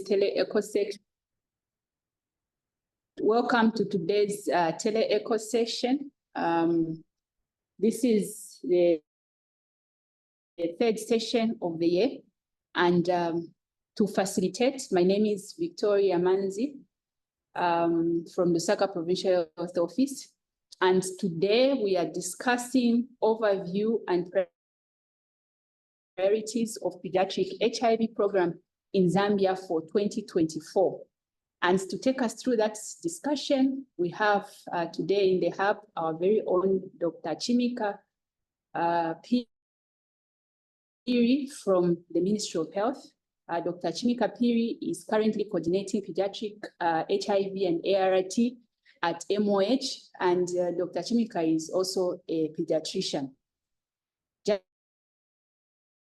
tele-echo section. Welcome to today's tele-echo session. This is the third session of the year, and to facilitate, my name is Victoria Manzi from the Lusaka Provincial Health Office, and today we are discussing overview and priorities of pediatric HIV program in Zambia for 2024. And to take us through that discussion, we have today in the hub our very own Dr. Chimika Piri from the Ministry of Health. Dr. Chimika Piri is currently coordinating pediatric HIV and ART at MOH, and Dr. Chimika is also a pediatrician.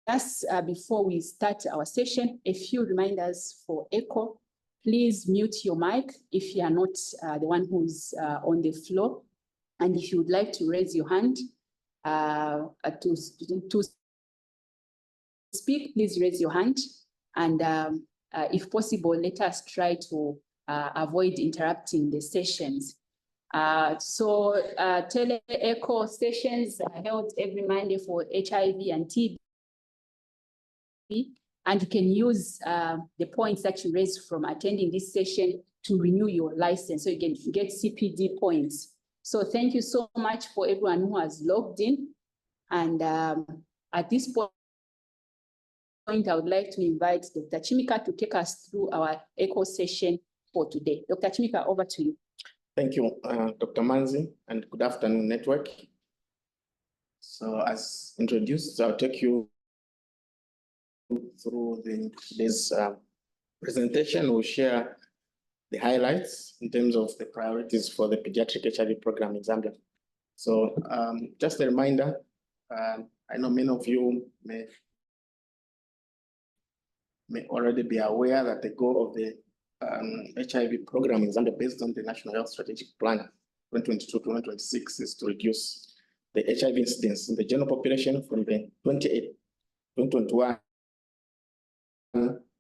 Just before we start our session, a few reminders for echo. Please mute your mic if you are not the one who's on the floor. And if you would like to raise your hand to speak, please raise your hand. And if possible, let us try to avoid interrupting the sessions. Tele-echo sessions are held every Monday for HIV and TB. And you can use the points that you raised from attending this session to renew your license, so you can get CPD points. So thank you so much for everyone who has logged in. And at this point, I would like to invite Dr. Chimika to take us through our echo session for today. Dr. Chimika, over to you. Thank you, Dr. Manzi, and good afternoon, network. So as introduced, I'll take you through today's presentation. We'll share the highlights in terms of the priorities for the pediatric HIV program in Zambia. So just a reminder, I know many of you may already be aware that the goal of the HIV program in Zambia, based on the National Health Strategic Plan 2022-2026, is to reduce the HIV incidence in the general population from the 2021,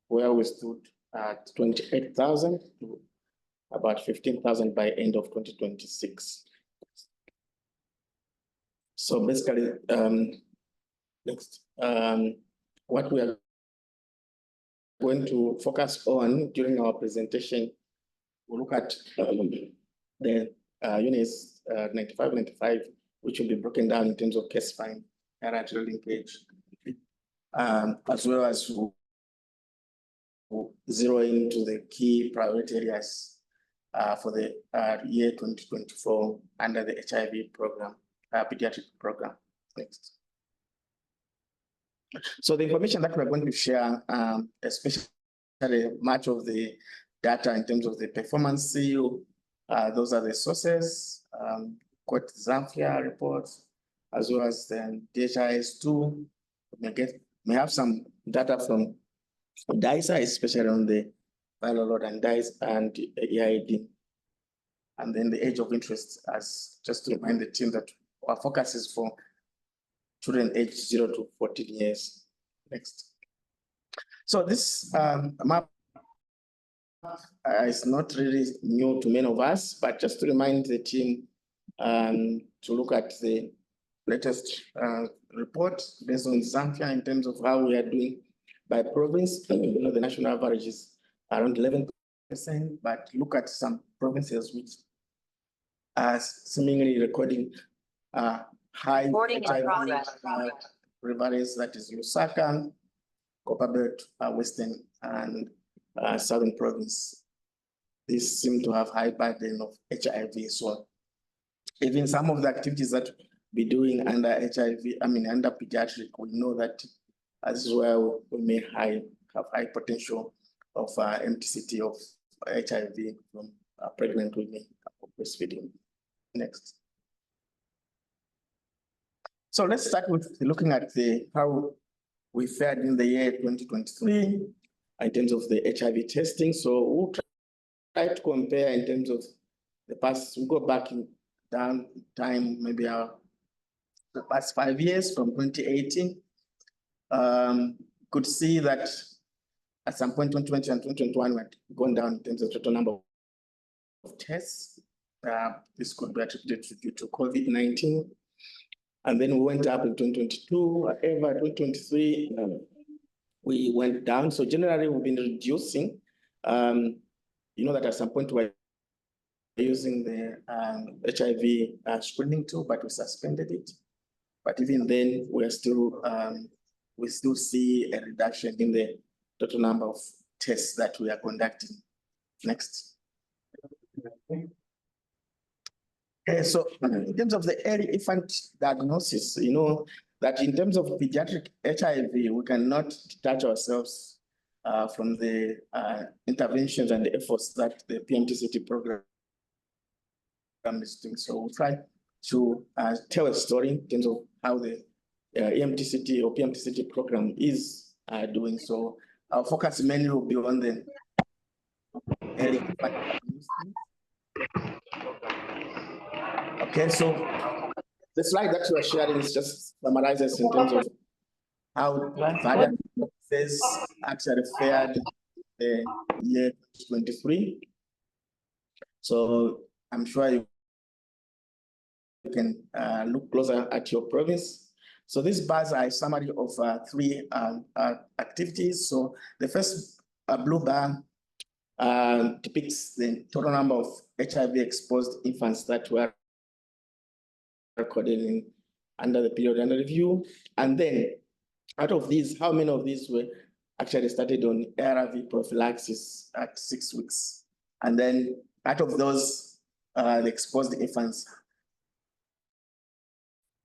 where we stood at 28,000 to about 15,000 by end of 2026. So basically, next, what we are going to focus on during our presentation, we'll look at the units 95-95, which will be broken down in terms of case find, ART linkage, as well as zero into the key priority areas for the year 2024 under the HIV program, pediatric program. Next. So the information that we're going to share, especially much of the data in terms of the performance seal, those are the sources, quote Zambia reports, as well as the DHIS2. May have some data from DISA, especially on the viral load and DISA and EID. And then the age of interest, as just to remind the team that our focus is for children aged 0 to 14 years. Next. So this map is not really new to many of us, but just to remind the team to look at the latest report based on Zambia in terms of how we are doing by province. You know, the national average is around 11%, but look at some provinces which are seemingly recording high prevalence, that is Lusaka, Copperbelt, Western, and Southern Province. These seem to have high burden of HIV. So even some of the activities that we're doing under HIV, under pediatric, we know that as well we may have high potential of MTCT of HIV from pregnant women breastfeeding. Next. So let's start with looking at how we fared in the year 2023 in terms of the HIV testing. So we'll try to compare in terms of the past. We'll go back in down time, maybe the past 5 years from 2018. Could see that at some point, 2020 and 2021, we had gone down in terms of total number of tests. This could be attributed due to COVID-19. And then we went up in 2022, however, 2023, we went down. So generally, we've been reducing. You know that at some point we're using the HIV screening tool, but we suspended it. But even then, we still see a reduction in the total number of tests that we are conducting. Next. Okay, so in terms of the early infant diagnosis, you know that in terms of pediatric HIV, we cannot detach ourselves from the interventions and the efforts that the PMTCT program is doing. So we try to tell a story in terms of how the EMTCT or PMTCT program is doing. So our focus mainly will be on the early infant diagnosis. Okay, so the slide that we are sharing is just summarizes in terms of how various services actually fared the year 2023. So I'm sure you can look closer at your province. So these bars are a summary of 3 activities. So the first blue bar depicts the total number of HIV-exposed infants that were recorded under the period under review. And then out of these, how many of these were actually started on ARV prophylaxis at 6 weeks? And then out of those, the exposed infants,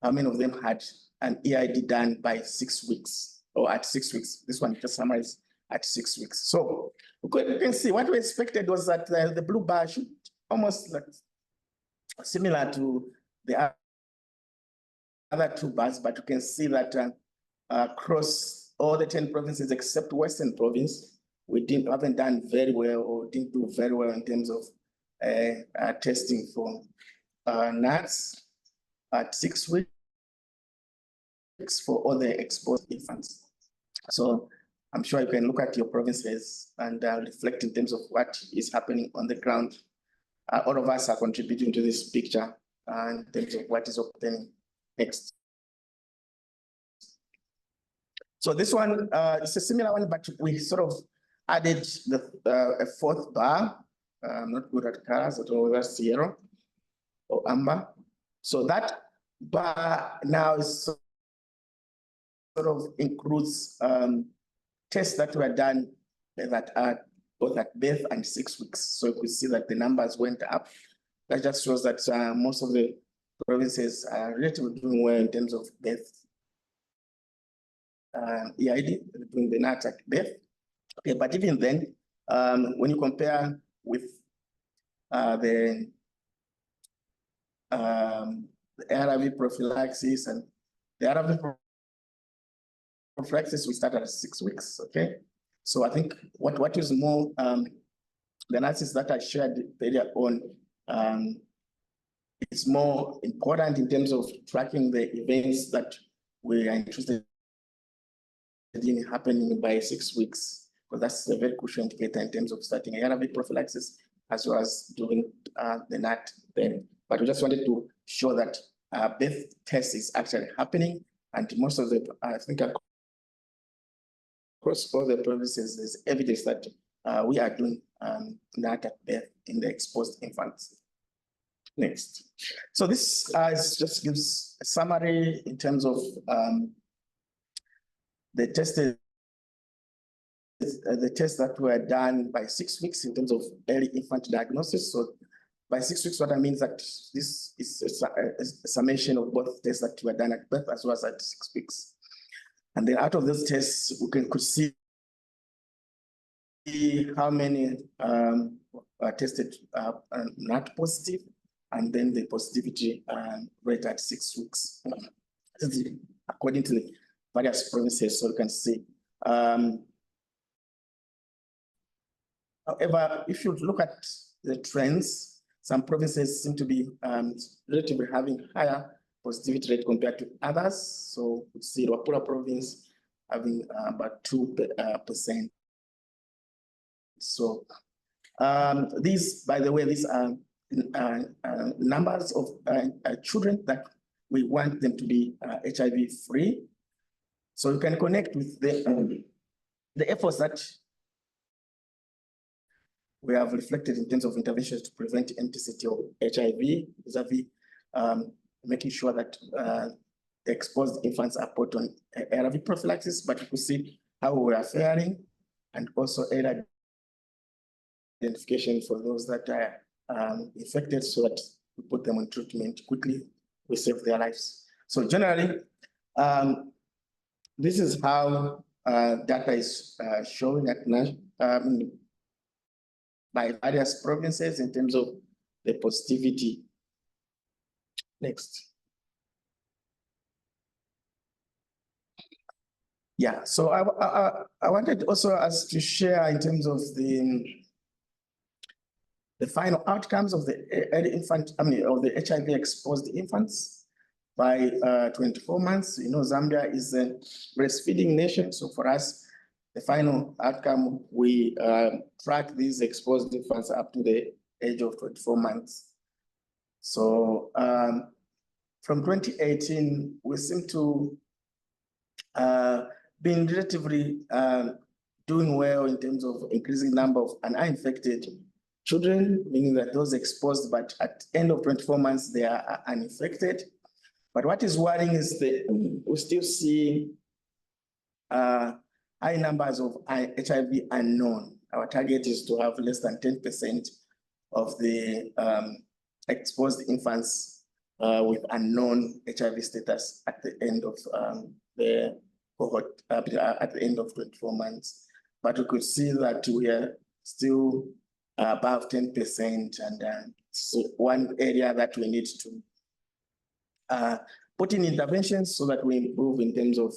how many of them had an EID done by 6 weeks or at 6 weeks? This one just summarized at 6 weeks. So you can see what we expected was that the blue bar should almost look similar to the other 2 bars, but you can see that across all the 10 provinces except Western Province, we haven't done very well or didn't do very well in terms of testing for NATs at 6 weeks for all the exposed infants. So I'm sure you can look at your provinces and reflect in terms of what is happening on the ground. All of us are contributing to this picture in terms of what is obtaining. Next. So this one is a similar one, but we sort of added a 4th bar. I'm not good at colors at all, that's yellow or amber. So that bar now is sort of includes tests that were done that are both at birth and 6 weeks. So you could see that the numbers went up. That just shows that most of the provinces are relatively doing well in terms of birth EID, doing the NAT at birth. Okay, but even then, when you compare with the ARV prophylaxis and the ARV prophylaxis, we started at 6 weeks, okay? So I think what is more, the analysis that I shared earlier on, it's more important in terms of tracking the events that we are interested in happening by 6 weeks, because that's a very crucial indicator in terms of starting ARV prophylaxis as well as doing the NAT then. But we just wanted to show that birth test is actually happening, and most of the, I think across all the provinces, there's evidence that we are doing NAT at birth in the exposed infants. Next. So this just gives a summary in terms of the tests that were done by 6 weeks in terms of early infant diagnosis. So by 6 weeks, what I mean is that this is a summation of both tests that were done at birth as well as at 6 weeks. And then out of those tests, we could see how many are tested NAT positive, and then the positivity rate at 6 weeks, according to the various provinces, so you can see. However, if you look at the trends, some provinces seem to be relatively having higher positivity rate compared to others. So you see Wapura province having about 2%. So these, by the way, these are numbers of children that we want them to be HIV free. So you can connect with the efforts that we have reflected in terms of interventions to prevent NTCT of HIV, vis-a-vis making sure that the exposed infants are put on ARV prophylaxis, but you could see how we are faring, and also early identification for those that are infected, so that we put them on treatment quickly, we save their lives. So generally, this is how data is showing at by various provinces in terms of the positivity. Next. Yeah, so I wanted also us to share in terms of the final outcomes of the of the HIV exposed infants by 24 months. You know, Zambia is a breastfeeding nation, so for us, the final outcome, we track these exposed infants up to the age of 24 months. So from 2018, we seem to been relatively doing well in terms of increasing number of uninfected children, meaning that those exposed, but at the end of 24 months, they are uninfected. But what is worrying is that we still see high numbers of HIV unknown. Our target is to have less than 10% of the exposed infants with unknown HIV status at the end of the cohort, at the end of 24 months. But we could see that we are still above 10%, and so one area that we need to put in interventions so that we improve in terms of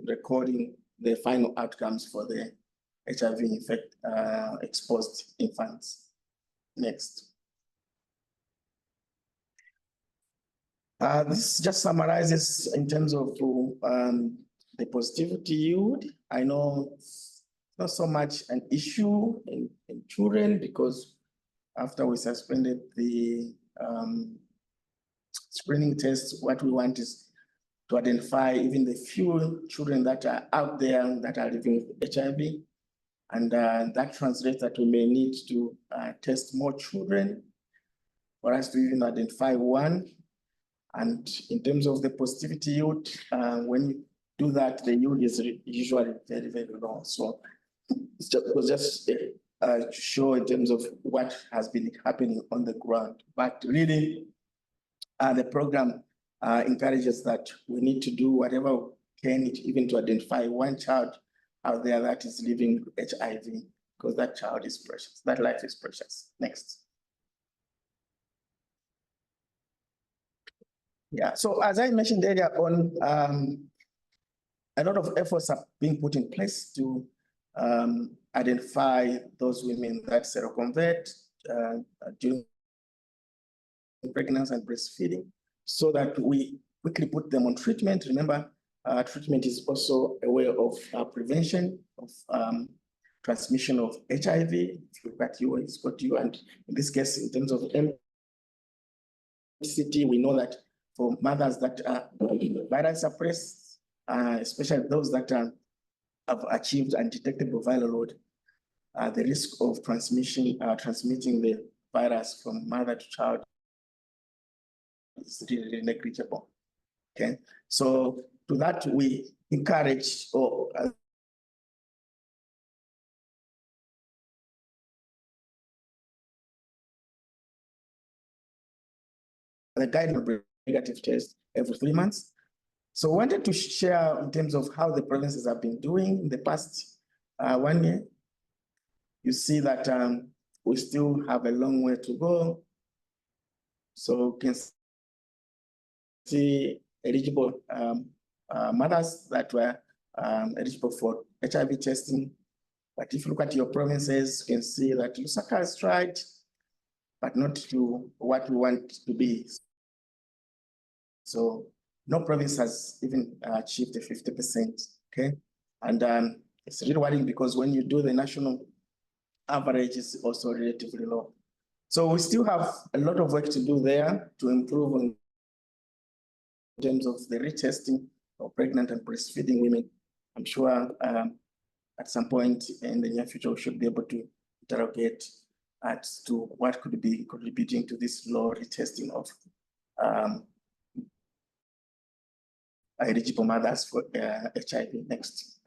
recording the final outcomes for the HIV exposed infants. Next. This just summarizes in terms of the positivity yield. I know it's not so much an issue in children, because after we suspended the screening tests, what we want is to identify even the few children that are out there that are living with HIV. And that translates that we may need to test more children for us to even identify one. And in terms of the positivity yield, when you do that, the yield is usually very, very low. So it was just to show in terms of what has been happening on the ground. But really, the program encourages that we need to do whatever we can, even to identify one child out there that is living with HIV, because that child is precious, that life is precious. Next. Yeah, so as I mentioned earlier on, a lot of efforts are being put in place to identify those women that seroconvert during pregnancy and breastfeeding, so that we quickly put them on treatment. Remember, treatment is also a way of prevention of transmission of HIV. If you look at you, it's got you, and in this case, in terms of MCT, we know that for mothers that are viral suppressed, especially those that have achieved undetectable viral load, the risk of transmitting the virus from mother to child is really negligible. Okay, so to that we encourage the guideline negative test every 3 months. So I wanted to share in terms of how the provinces have been doing in the past 1 year. You see that we still have a long way to go. So you can see eligible mothers that were eligible for HIV testing. But if you look at your provinces, you can see that Lusaka has tried, but not to what we want to be. So no province has even achieved the 50%, okay? And it's really worrying because when you do the national average, it's also relatively low. So we still have a lot of work to do there to improve in terms of the retesting of pregnant and breastfeeding women. I'm sure at some point in the near future, we should be able to interrogate as to what could be contributing to this low retesting of eligible mothers for HIV. Next.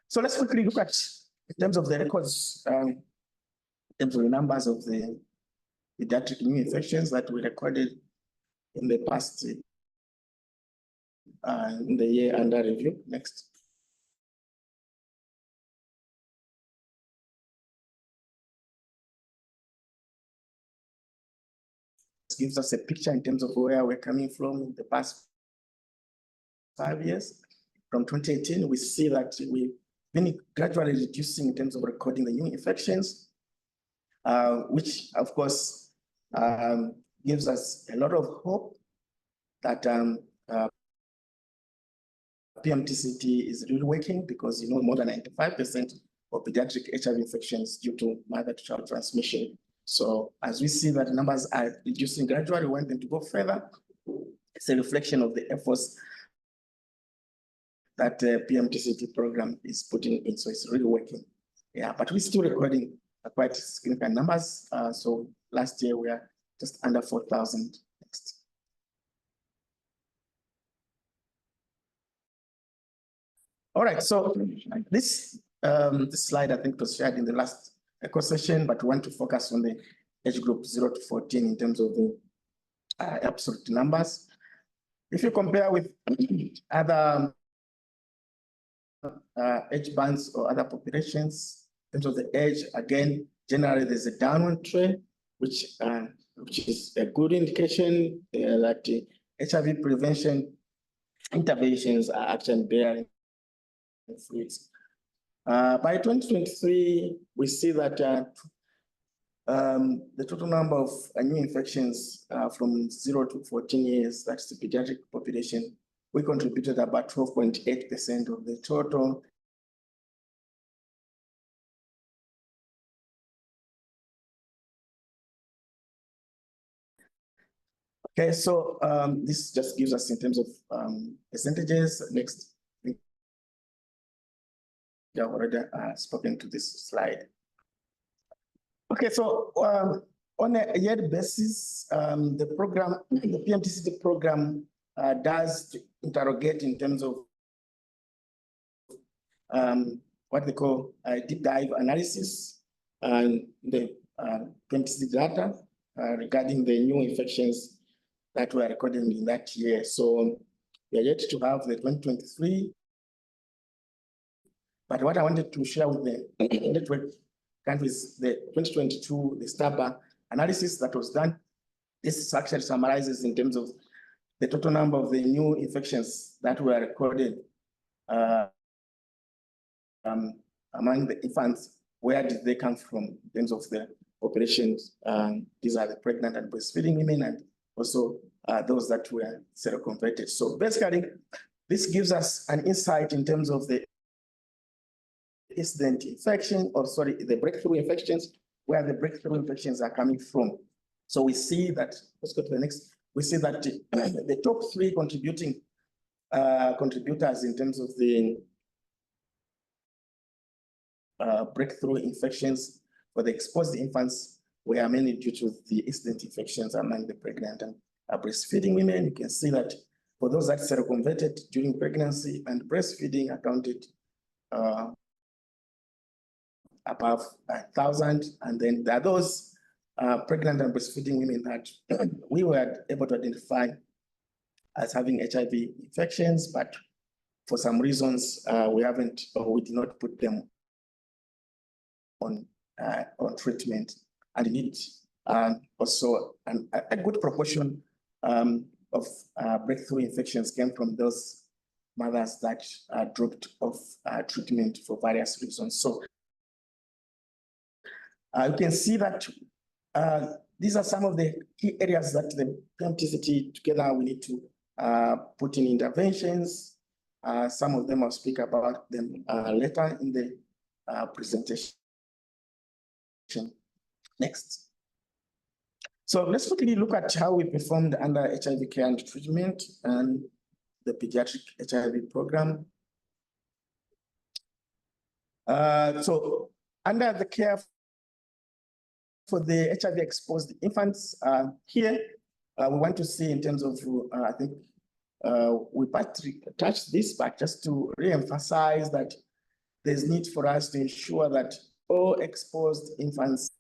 So let's quickly look at, in terms of the records, in terms of the numbers of the pediatric new infections that we recorded in the past, in the year under review. Next. This gives us a picture in terms of where we're coming from in the past 5 years. From 2018, we see that we've been gradually reducing in terms of recording the new infections, which of course gives us a lot of hope that PMTCT is really working, because more than 95% of pediatric HIV infections due to mother-to-child transmission. So as we see that numbers are reducing gradually, we want them to go further. It's a reflection of the efforts that the PMTCT program is putting in, so it's really working. Yeah, but we're still recording quite significant numbers. So last year we are just under 4,000. Next. All right, so this slide I think was shared in the last echo session, but we want to focus on the age group 0 to 14 in terms of the absolute numbers. If you compare with other age bands or other populations, in terms of the age, again, generally there's a downward trend, which is a good indication that HIV prevention interventions are actually bearing fruits. By 2023, we see that the total number of new infections from 0 to 14 years, that's the pediatric population, we contributed about 12.8% of the total. Okay, so this just gives us in terms of percentages. Next. I've already spoken to this slide. Okay, so on a yearly basis, the program, the PMTCT program does interrogate in terms of what they call a deep dive analysis and the PMTCT data regarding the new infections that were recorded in that year. So we are yet to have the 2023. But what I wanted to share with the network countries, the 2022, the STABA analysis that was done, this actually summarizes in terms of the total number of the new infections that were recorded among the infants. Where did they come from in terms of the populations? These are the pregnant and breastfeeding women, and also those that were seroconverted. So basically, this gives us an insight in terms of the incident infection, or sorry, the breakthrough infections, where the breakthrough infections are coming from. So we see that, let's go to the next. We see that the top 3 contributing contributors in terms of the breakthrough infections for the exposed infants were mainly due to the incident infections among the pregnant and breastfeeding women. You can see that for those that seroconverted during pregnancy and breastfeeding accounted above 1,000, and then there are those pregnant and breastfeeding women that we were able to identify as having HIV infections, but for some reasons we haven't, or we did not put them on treatment, and need also a good proportion of breakthrough infections came from those mothers that dropped off treatment for various reasons. So you can see that these are some of the key areas that the PMTCT together we need to put in interventions Some of them I'll speak about them later in the presentation. Next. So let's quickly look at how we performed under HIV care and treatment and the pediatric HIV program. So under the care for the HIV exposed infants, here we want to see in terms of, I think we touched this, but just to re-emphasize that there's need for us to ensure that all exposed infants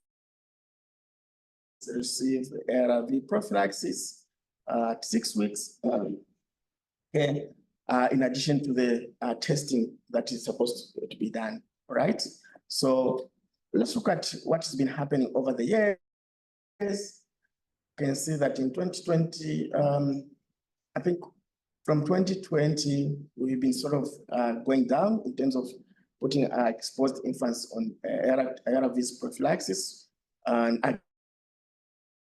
receive ARV prophylaxis at 6 weeks, in addition to the testing that is supposed to be done, right? So let's look at what's been happening over the years. You can see that in 2020, I think from 2020, we've been sort of going down in terms of putting exposed infants on ARVs prophylaxis. And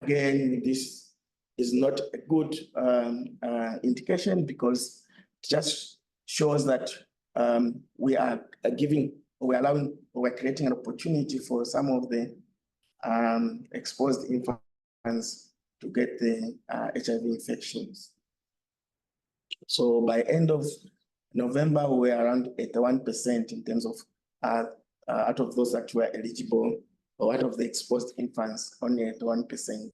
again, this is not a good indication because it just shows that we're creating an opportunity for some of the exposed infants to get the HIV infections. So by end of November, we were around 81% in terms of out of those that were eligible, or out of the exposed infants, only 81%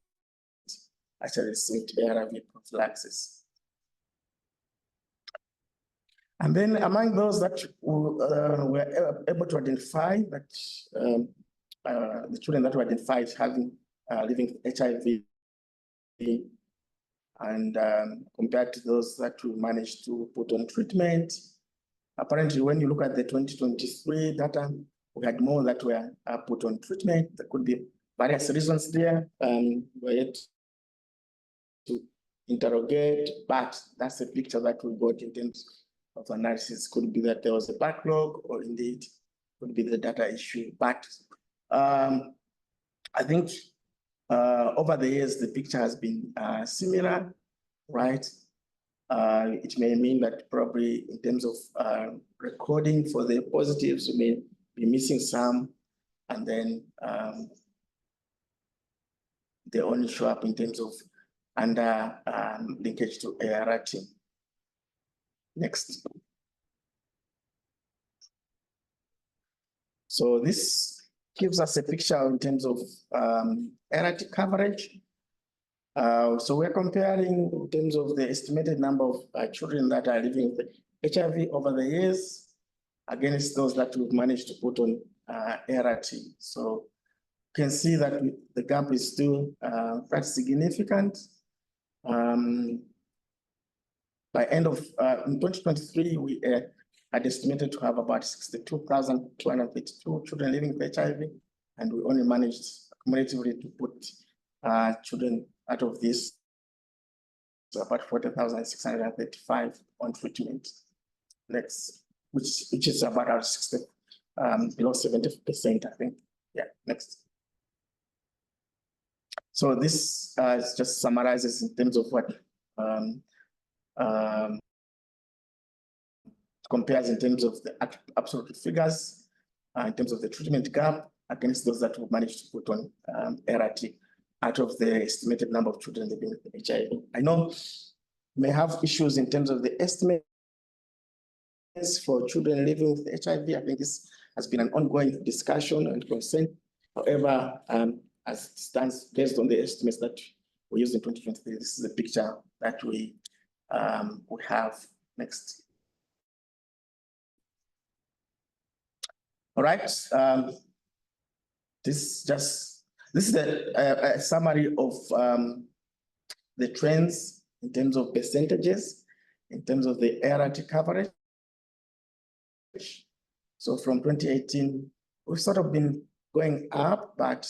actually received ARV prophylaxis. And then among those that were able to identify that the children that were identified having living with HIV, and compared to those that we managed to put on treatment, apparently when you look at the 2023 data, we had more that were put on treatment. There could be various reasons there. We had to interrogate, but that's the picture that we got in terms of analysis. Could be that there was a backlog, or indeed could be the data issue. But I think over the years, the picture has been similar, right? It may mean that probably in terms of recording for the positives, we may be missing some, and then they only show up in terms of under linkage to ART. Next. So this gives us a picture in terms of ART coverage. So we're comparing in terms of the estimated number of children that are living with HIV over the years against those that we've managed to put on ART. So you can see that the gap is still quite significant. By end of in 2023, we had estimated to have about 62,232 children living with HIV, and we only managed cumulatively to put children out of this, so about 40,635 on treatment. Next, which is about our 60, below 70%, I think. Yeah, next. So this just summarizes in terms of what compares in terms of the absolute figures, in terms of the treatment gap against those that we managed to put on ART out of the estimated number of children living with HIV. I know we may have issues in terms of the estimates for children living with HIV. I think this has been an ongoing discussion and concern. However, as it stands, based on the estimates that we used in 2023, this is the picture that we have. Next. All right. This is a summary of the trends in terms of percentages, in terms of the ART coverage. So from 2018, we've sort of been going up, but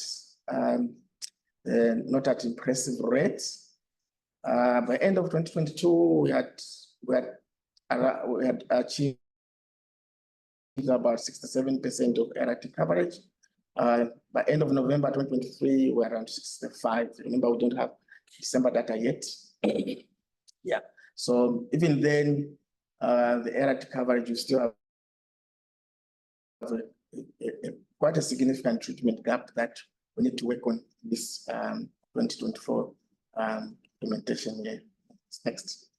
not at impressive rates. By end of 2022, we had achieved about 67% of ART coverage. By end of November 2023, we're around 65. Remember, we don't have December data yet. Yeah. So even then, the ART coverage, you still have quite a significant treatment gap that we need to work on this 2024 implementation year. Next.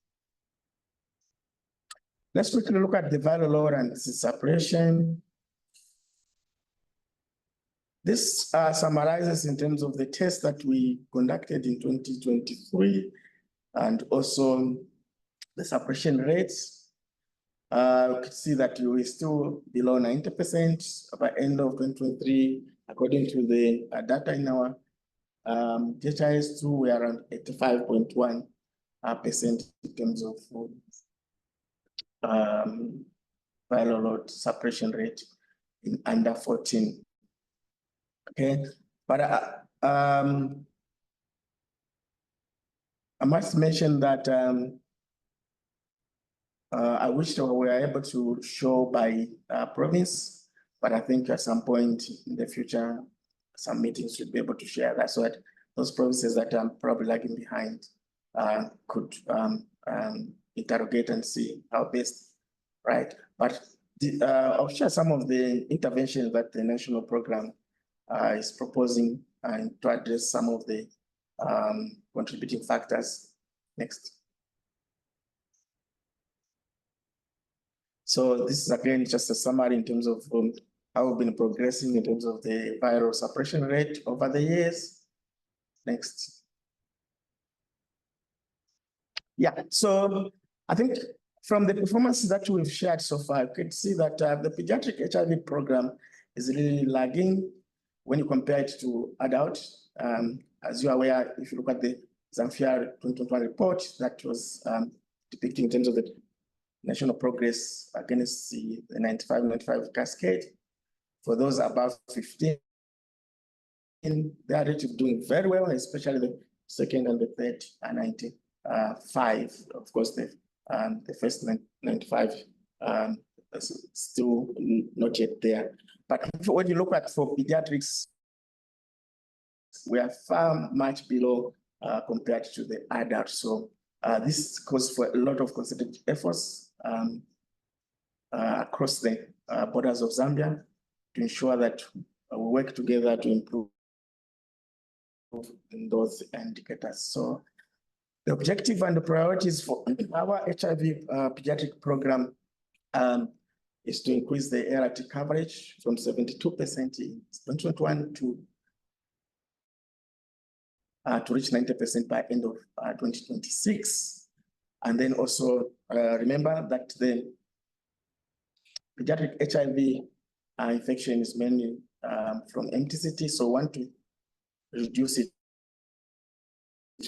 Let's quickly look at the viral load and disease suppression. This summarizes in terms of the tests that we conducted in 2023 and also the suppression rates. You can see that you are still below 90% by end of 2023, according to the data in our KYCHS2, we are around 85.1% in terms of viral load suppression rate in under 14. Okay, but I must mention that I wish we were able to show by province, but I think at some point in the future, some meetings should be able to share that so that those provinces that are probably lagging behind could interrogate and see how best, right? But I'll share some of the interventions that the national program is proposing to address some of the contributing factors. Next. So this is again just a summary in terms of how we've been progressing in terms of the viral suppression rate over the years. Next. Yeah, so I think from the performances that we've shared so far, you can see that the pediatric HIV program is really lagging when you compare it to adults. As you are aware, if you look at the Zamfir 2021 report that was depicting in terms of the national progress against the 95-95 cascade, for those above 15, they are really doing very well, especially the second and the third 95. Of course, the first 95 is still not yet there. But when you look at for pediatrics, we are far much below compared to the adults. So this calls for a lot of concerted efforts across the borders of Zambia to ensure that we work together to improve in those indicators. So the objective and the priorities for our HIV pediatric program is to increase the ART coverage from 72% in 2021 to reach 90% by end of 2026. And then also remember that the pediatric HIV infection is mainly from MTCT, so want to reduce it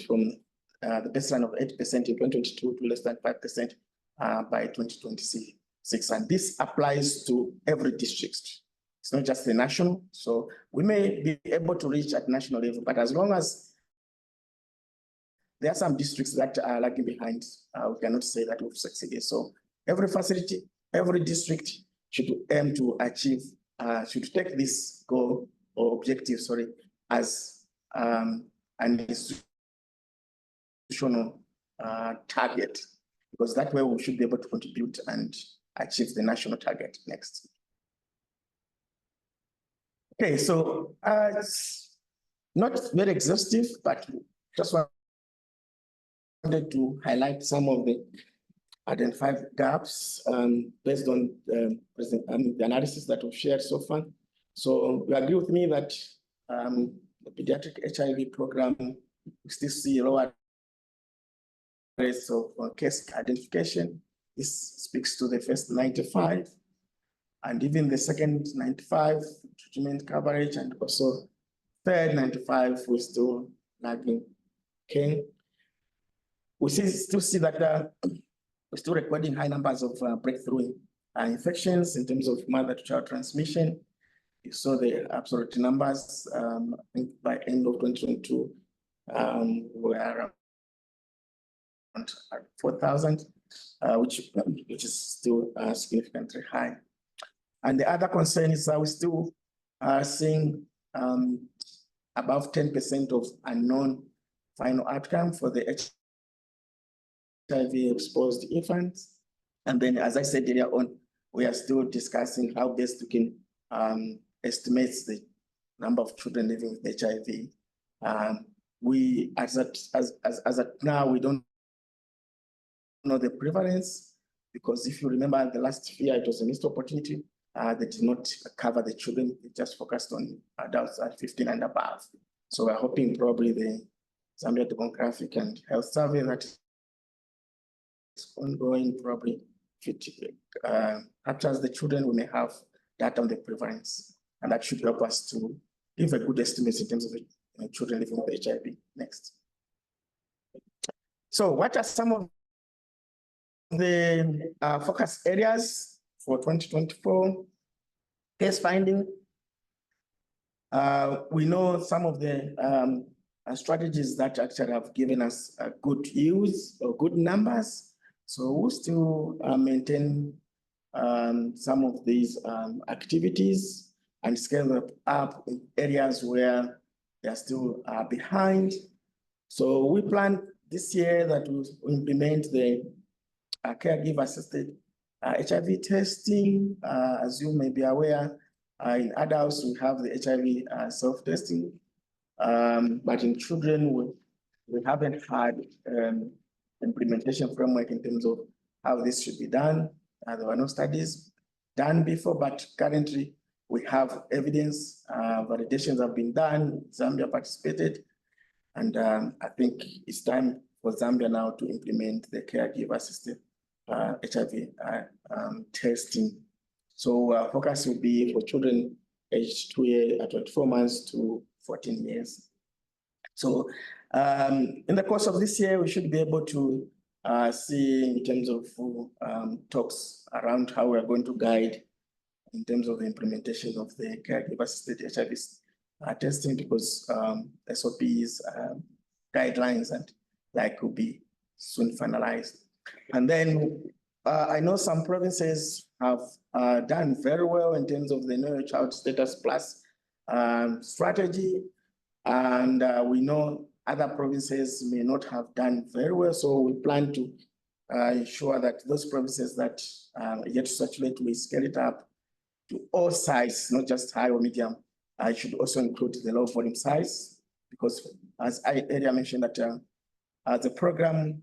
from the baseline of 8% in 2022 to less than 5% by 2026. And this applies to every district. It's not just the national. So we may be able to reach at national level, but as long as there are some districts that are lagging behind, we cannot say that we've succeeded. So every facility, every district should aim to achieve, should take this goal or objective, as an institutional target, because that way we should be able to contribute and achieve the national target. Next. Okay, so it's not very exhaustive, but just wanted to highlight some of the identified gaps based on the analysis that we've shared so far. So you agree with me that the pediatric HIV program, we still see lower rates of case identification. This speaks to the first 95, and even the second 95 treatment coverage, and also third 95, we're still lagging. Okay, we still see that we're still recording high numbers of breakthrough infections in terms of mother-to-child transmission. You saw the absolute numbers. I think by end of 2022, we are around 4,000, which is still significantly high. And the other concern is that we still are seeing above 10% of unknown final outcome for the HIV exposed infants. And then, as I said earlier on, we are still discussing how best we can estimate the number of children living with HIV. We, as at now, we don't know the prevalence, because if you remember the last year, it was a missed opportunity. They did not cover the children. It just focused on adults at 15 and above. So we're hoping probably the Zambia Demographic and Health Survey that is ongoing, probably if it captures the children, we may have data on the prevalence, and that should help us to give a good estimate in terms of the children living with HIV. Next. So what are some of the focus areas for 2024? Case finding. We know some of the strategies that actually have given us good use or good numbers. So we'll still maintain some of these activities and scale up in areas where they are still behind. So we plan this year that we'll implement the caregiver-assisted HIV testing. As you may be aware, in adults, we have the HIV self-testing, but in children, we haven't had implementation framework in terms of how this should be done. There were no studies done before, but currently we have evidence, validations have been done, Zambia participated, and I think it's time for Zambia now to implement the caregiver-assisted HIV testing. So focus will be for children aged 24 months to 14 years. So in the course of this year, we should be able to see in terms of talks around how we're going to guide in terms of the implementation of the caregiver-assisted HIV testing, because SOPs, guidelines, and like will be soon finalized. And then I know some provinces have done very well in terms of the Know Your Child Status Plus strategy. And we know other provinces may not have done very well. So we plan to ensure that those provinces that are yet to saturate, we scale it up to all size, not just high or medium. I should also include the low volume size, because as I earlier mentioned that as a program,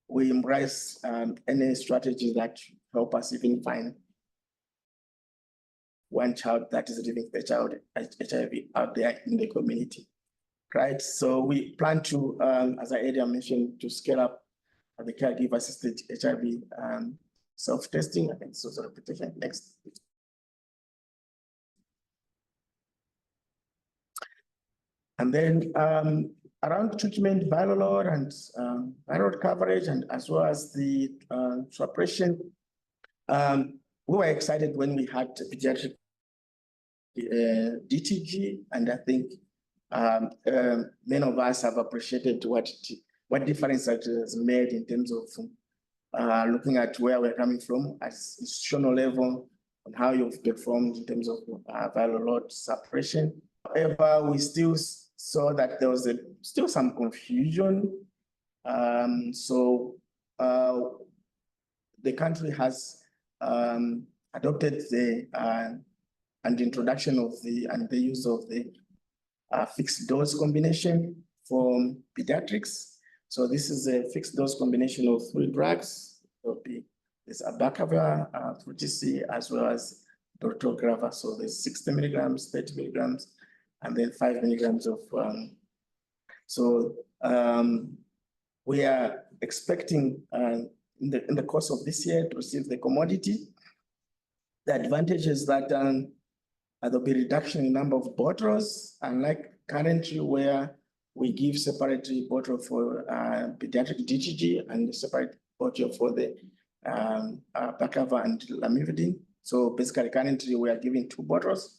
we embrace any strategies that help us even find one child that is living with HIV out there in the community, right? So we plan to, as I earlier mentioned, to scale up the caregiver-assisted HIV self-testing. I think it's also repetition. Next. And then around treatment, viral load and viral coverage, and as well as the suppression. We were excited when we had pediatric DTG, and I think many of us have appreciated what difference that has made in terms of looking at where we're coming from at institutional level and how you've performed in terms of viral load suppression. However, we still saw that there was still some confusion. So the country has adopted the and the introduction of the use of the fixed dose combination for pediatrics. So this is a fixed dose combination of 3 drugs. There's abacavir, 3TC, as well as dolutegravir. So there's 60 milligrams, 30 milligrams, and then 5 milligrams of. We are expecting in the course of this year to receive the commodity. The advantage is that there'll be reduction in number of bottles, unlike currently where we give separately bottle for pediatric DTG and separate bottle for the abacavir and lamivudine. So basically, currently we are giving 2 bottles,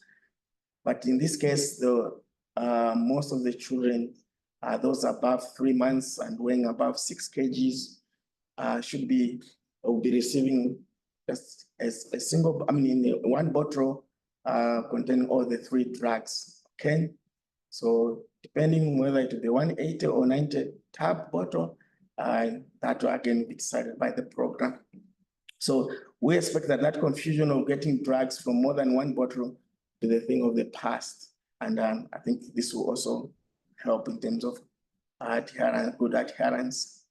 but in this case, most of the children, those above 3 months and weighing above 6 kgs, will be receiving just a single, in 1 bottle containing all the 3 drugs. Okay, so depending whether it will be 180 or 90 tab bottle, that will again be decided by the program. So we expect that that confusion of getting drugs from more than one bottle to the thing of the past. And I think this will also help in terms of adherence, good adherence.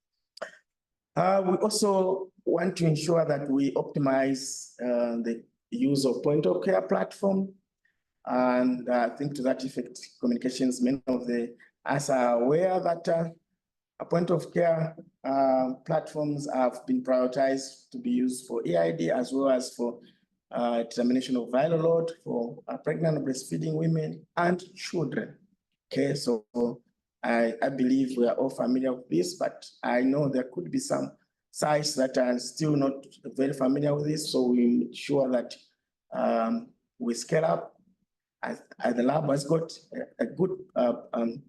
We also want to ensure that we optimize the use of point of care platform. And I think to that effect, communications, many of us are aware that point of care platforms have been prioritized to be used for EID as well as for determination of viral load for pregnant and breastfeeding women and children. Okay, so I believe we are all familiar with this, but I know there could be some sites that are still not very familiar with this. So we ensure that we scale up. As the lab has got a good an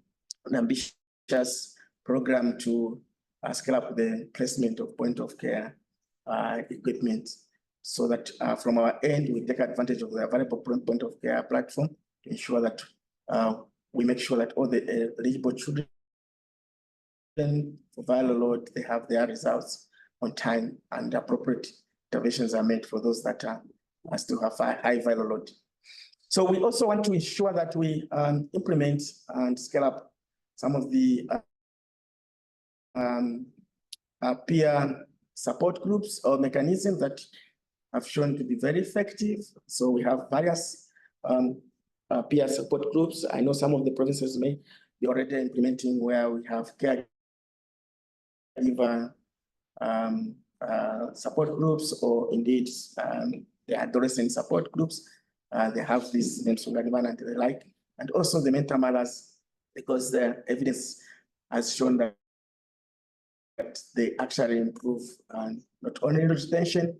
ambitious program to scale up the placement of point of care equipment, so that from our end, we take advantage of the available point of care platform to ensure that we make sure that all the eligible children for viral load, they have their results on time and appropriate interventions are made for those that still have high viral load. So we also want to ensure that we implement and scale up some of the peer support groups or mechanisms that have shown to be very effective. So we have various peer support groups. I know some of the provinces may be already implementing where we have caregiver support groups, or indeed the adolescent support groups. They have this and the like, and also the mental mothers, because the evidence has shown that they actually improve not only retention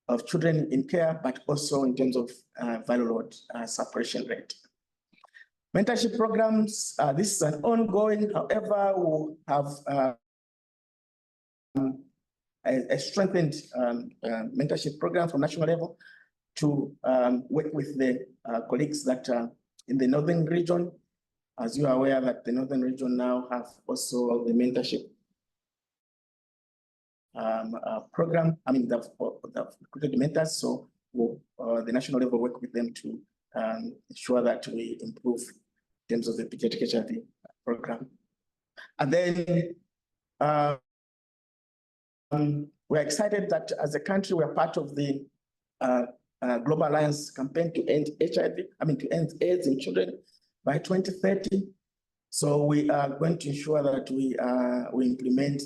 of children in care, but also in terms of viral load suppression rate. Mentorship programs, this is an ongoing, however, we have a strengthened mentorship program from national level to work with the colleagues that are in the northern region. As you are aware that the northern region now have also the mentorship program. I mean, they've recruited mentors, so we'll, the national level work with them to ensure that we improve in terms of the pediatric HIV program. And then we're excited that as a country, we're part of the Global Alliance campaign to end HIV, to end AIDS in children by 2030. So we are going to ensure that we implement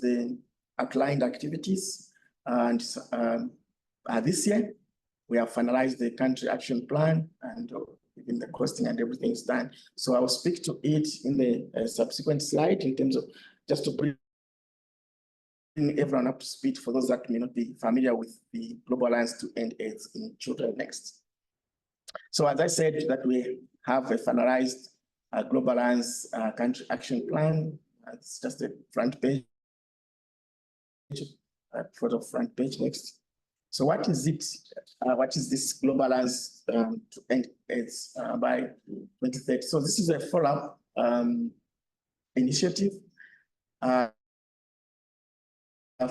the outlined activities. And this year, we have finalized the country action plan, and even the costing and everything is done. So I will speak to it in the subsequent slide in terms of just to bring everyone up to speed for those that may not be familiar with the Global Alliance to End AIDS in Children next. So as I said, that we have a finalized Global Alliance country action plan. It's just a front page, photo front page next. So what is it? What is this Global Alliance to End AIDS by 2030? So this is a follow-up initiative.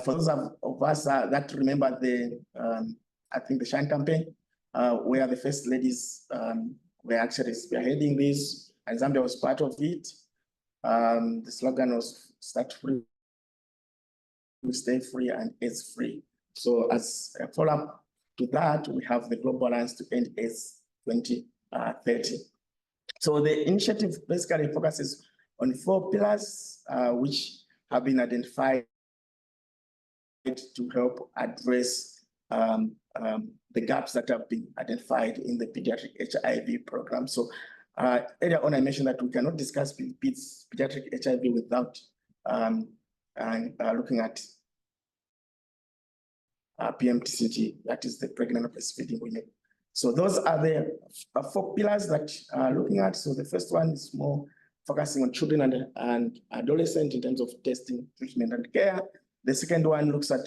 For those of us that remember the, I think the SHINE campaign, where the first ladies were actually spearheading this, and Zambia was part of it. The slogan was "Start free, stay free, and AIDS free." So as a follow-up to that, we have the Global Alliance to End AIDS 2030. So the initiative basically focuses on 4 pillars, which have been identified to help address the gaps that have been identified in the pediatric HIV program. So earlier on, I mentioned that we cannot discuss pediatric HIV without looking at PMTCT, that is the pregnant and breastfeeding women. So those are the 4 pillars that looking at. So the first one is more focusing on children and adolescents in terms of testing, treatment, and care. The second one looks at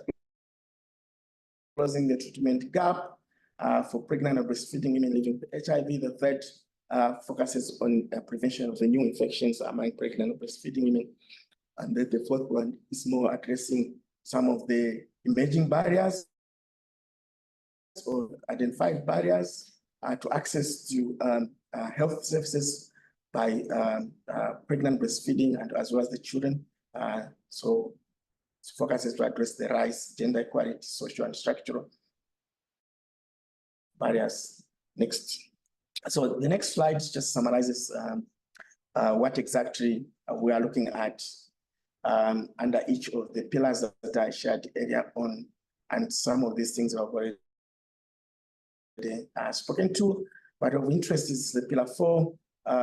closing the treatment gap for pregnant and breastfeeding women living with HIV. The third focuses on prevention of the new infections among pregnant and breastfeeding women. And then the fourth one is more addressing some of the emerging barriers or identified barriers to access to health services by pregnant breastfeeding and as well as the children. So its focus is to address the rise, gender equality, social and structural barriers. Next. So the next slide just summarizes what exactly we are looking at under each of the pillars that I shared earlier on, and some of these things I've already spoken to. But of interest is the pillar 4,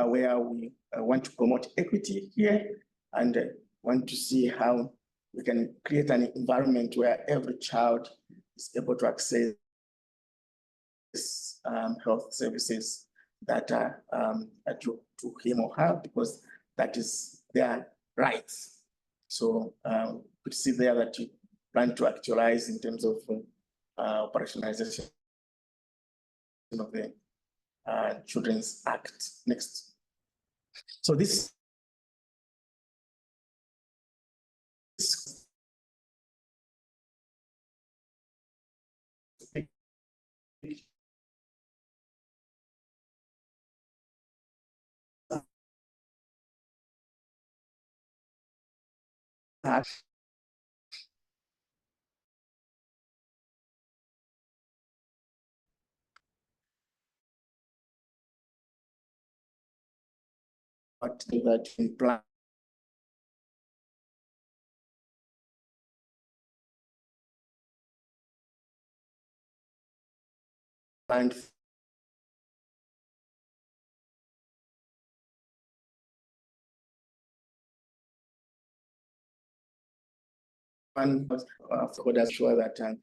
where we want to promote equity here and want to see how we can create an environment where every child is able to access health services that are to him or her, because that is their rights. So we could see there that you plan to actualize in terms of operationalization of the Children's Act. Next. So this that imply and for sure that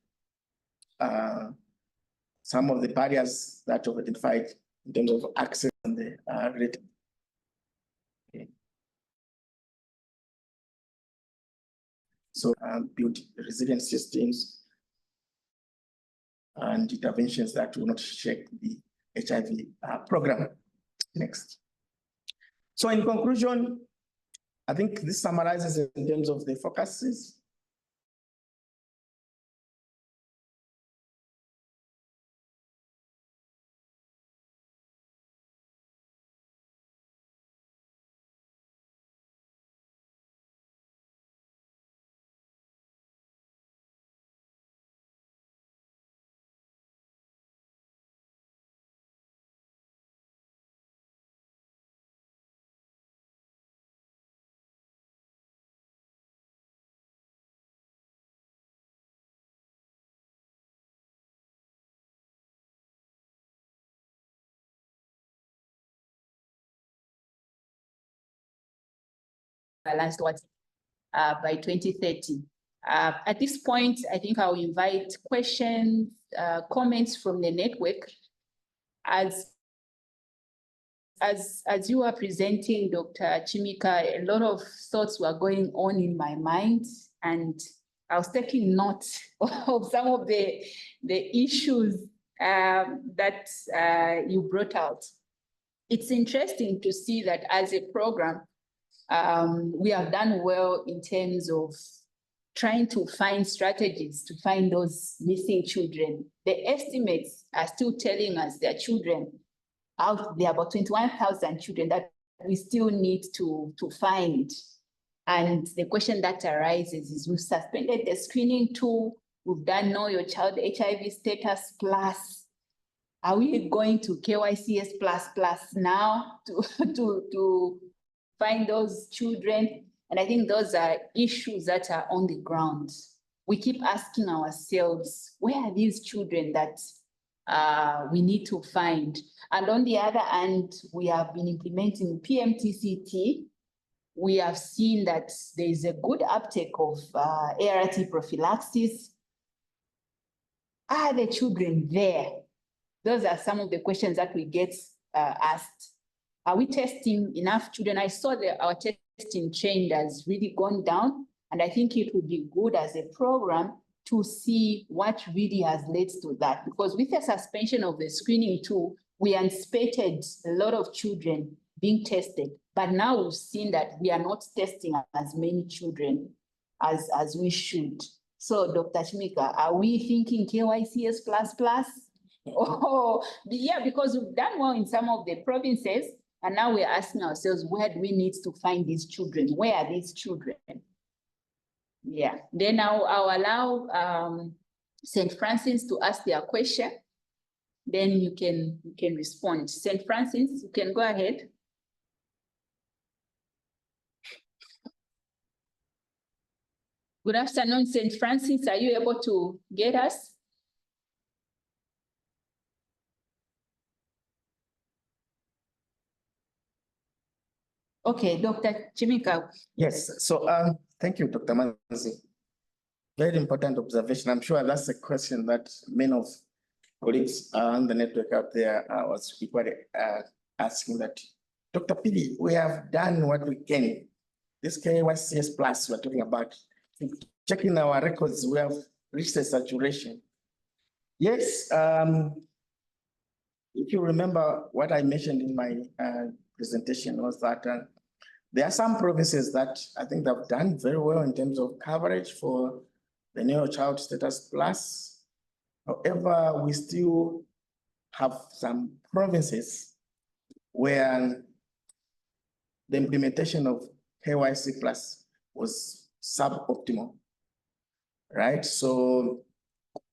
some of the barriers that we've identified in terms of access and the rate. Okay. So build resilient systems and interventions that will not shake the HIV program. Next. So in conclusion, I think this summarizes in terms of the focuses. Balanced what by 2030. At this point, I think I'll invite questions, comments from the network. As you are presenting, Dr. Chimika, a lot of thoughts were going on in my mind, and I was taking note of some of the issues that you brought out. It's interesting to see that as a program, we have done well in terms of trying to find strategies to find those missing children. The estimates are still telling us there are children out there, about 21,000 children that we still need to find. And the question that arises is, we've suspended the screening tool, we've done Know Your Child HIV Status Plus. Are we going to KYCHS plus now to find those children? And I think those are issues that are on the ground. We keep asking ourselves, where are these children that we need to find? And on the other hand, we have been implementing PMTCT. We have seen that there is a good uptake of ART prophylaxis. Are the children there? Those are some of the questions that we get asked. Are we testing enough children? I saw that our testing trend has really gone down, and I think it would be good as a program to see what really has led to that. Because with the suspension of the screening tool, we anticipated a lot of children being tested, but now we've seen that we are not testing as many children as we should. So Dr. Chimika, are we thinking KYCS plus? Oh, yeah, because we've done well in some of the provinces, and now we're asking ourselves, where do we need to find these children? Where are these children? Yeah, then I'll allow St. Francis to ask their question. Then you can respond. St. Francis, you can go ahead. Good afternoon, St. Francis. Are you able to get us? Okay, Dr. Chimika. Yes, so thank you, Dr. Manzi. Very important observation. I'm sure that's a question that many of colleagues on the network out there was equally asking that. Dr. Pili, we have done what we can. This KYCS plus we're talking about, checking our records, we have reached a saturation. Yes, if you remember what I mentioned in my presentation was that there are some provinces that I think they've done very well in terms of coverage for the Neo Child Status Plus. However, we still have some provinces where the implementation of KYC Plus was suboptimal, right? So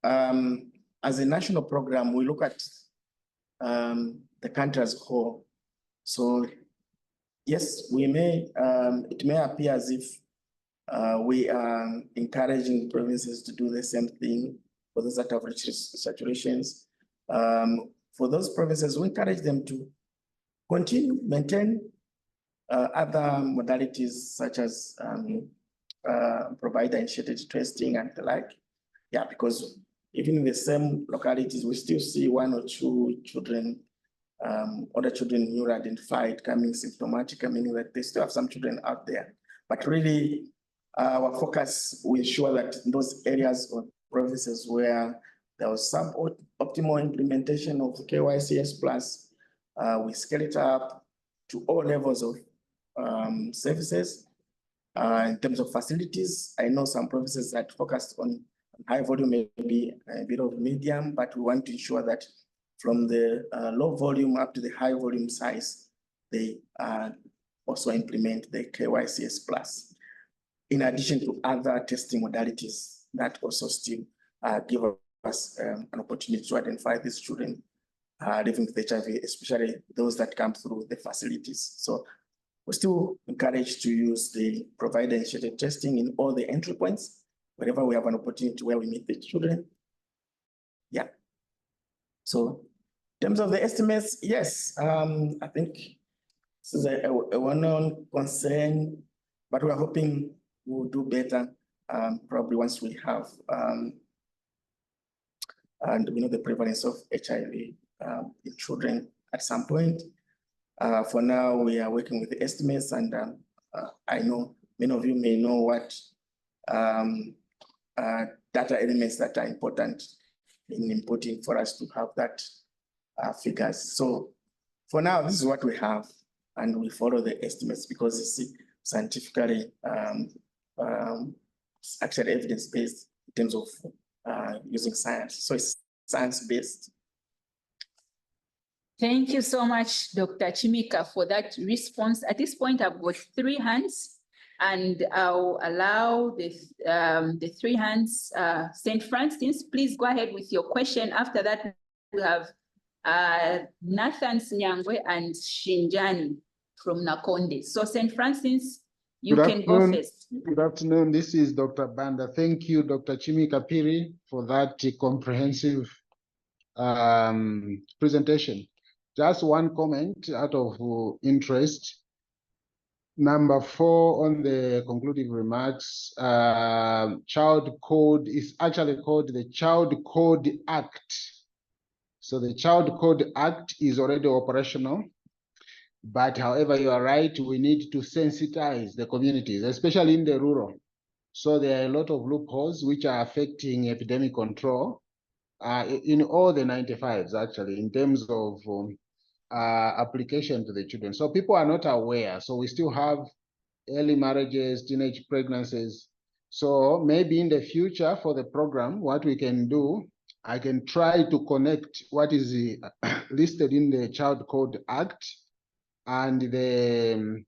as a national program, we look at the country as a whole. So yes, we may, it may appear as if we are encouraging provinces to do the same thing for those that have reached saturations. For those provinces, we encourage them to continue, maintain other modalities such as provider-initiated testing and the like. Yeah, because even in the same localities, we still see 1 or 2 children, other children newly identified coming symptomatic, meaning that they still have some children out there. But really, our focus will ensure that in those areas or provinces where there was suboptimal implementation of the KYCS plus, we scale it up to all levels of services. In terms of facilities, I know some provinces that focused on high volume, maybe a bit of medium, but we want to ensure that from the low volume up to the high volume size, they also implement the KYCS plus, in addition to other testing modalities that also still give us an opportunity to identify these children living with HIV, especially those that come through the facilities. So we're still encouraged to use the provider-initiated testing in all the entry points, wherever we have an opportunity where we meet the children. Yeah. So in terms of the estimates, yes, I think this is a well-known concern, but we're hoping we'll do better probably once we have and we know the prevalence of HIV in children at some point. For now, we are working with the estimates, and I know many of you may know what data elements that are important in inputting for us to have that figures. So for now, this is what we have, and we follow the estimates because it's scientifically actually evidence-based in terms of using science. So it's science-based. Thank you so much, Dr. Chimika, for that response. At this point, I've got 3 hands, and I'll allow the 3 hands. St. Francis, please go ahead with your question. After that, we have Nathan Nyangwe and Shinjani from Nakonde. So St. Francis, you can go first. Good afternoon. This is Dr. Banda. Thank you, Dr. Chimika Piri, for that comprehensive presentation. Just one comment out of interest. Number 4 on the concluding remarks, child code is actually called the Child Code Act. So the Child Code Act is already operational, but however, you are right, we need to sensitize the communities, especially in the rural. So there are a lot of loopholes which are affecting epidemic control in all the 95s actually, in terms of application to the children. So people are not aware. So we still have early marriages, teenage pregnancies. So maybe in the future for the program, what we can do, I can try to connect what is listed in the Child Code Act and the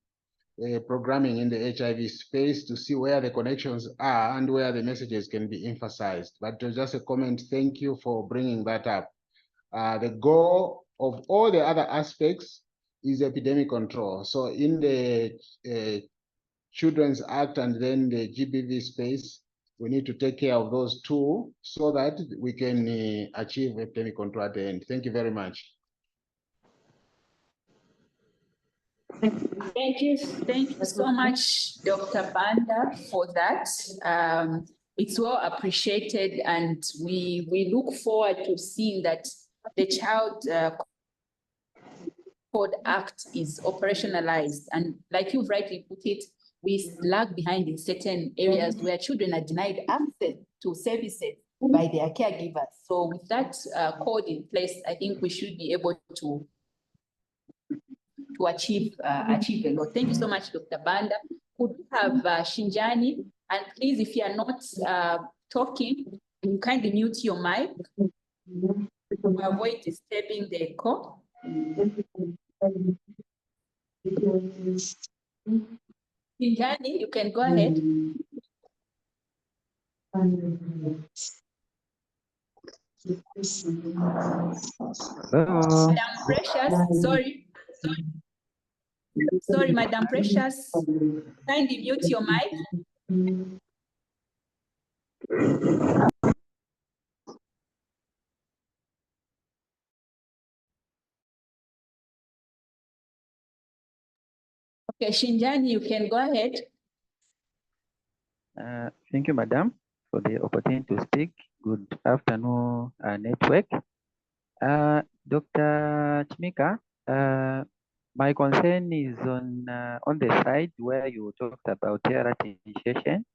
programming in the HIV space to see where the connections are and where the messages can be emphasized. But just a comment, thank you for bringing that up. The goal of all the other aspects is epidemic control. So in the Children's Act and then the GBV space, we need to take care of those two so that we can achieve epidemic control at the end. Thank you very much. Thank you so much, Dr. Banda, for that. It's well appreciated, and we look forward to seeing that the Child Code Act is operationalized. And like you've rightly put it, we lag behind in certain areas where children are denied access to services by their caregivers. So with that code in place, I think we should be able to achieve a lot. Thank you so much, Dr. Banda. Could we have Shinjani? And please, if you are not talking, you kindly mute your mic to avoid disturbing the call. Shinjani, you can go ahead. Madam Precious, sorry, Madam Precious, kindly mute your mic. Okay, Shinjani, you can go ahead. Thank you, Madam, for the opportunity to speak. Good afternoon, network. Dr. Chimika, my concern is on the side where you talked about ART initiation.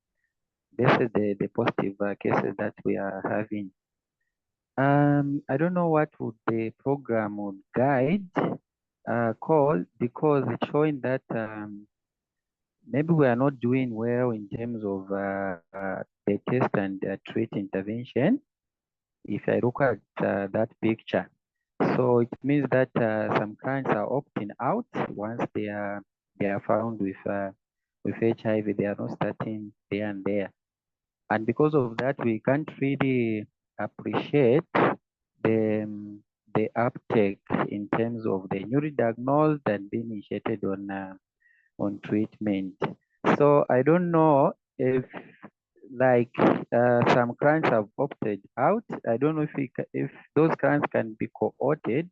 This is the positive cases that we are having. I don't know what would the program would guide call, because it's showing that maybe we are not doing well in terms of the test and treat intervention. If I look at that picture, so it means that some clients are opting out once they are found with HIV. They are not starting there and there, and because of that, we can't really appreciate the uptake in terms of the newly diagnosed and being initiated on treatment. So I don't know if like some clients have opted out. I don't know if those clients can be cohorted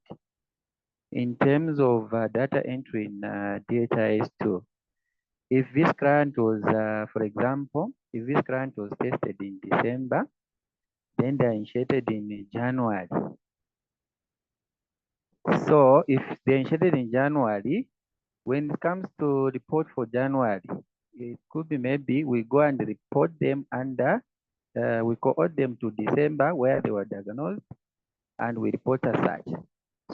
in terms of data entry in DHIS2. If this client was, for example, if this client was tested in December, then they're initiated in January. So if they're initiated in January, when it comes to report for January, it could be maybe we go and report them under, we cohort them to December where they were diagnosed, and we report as such.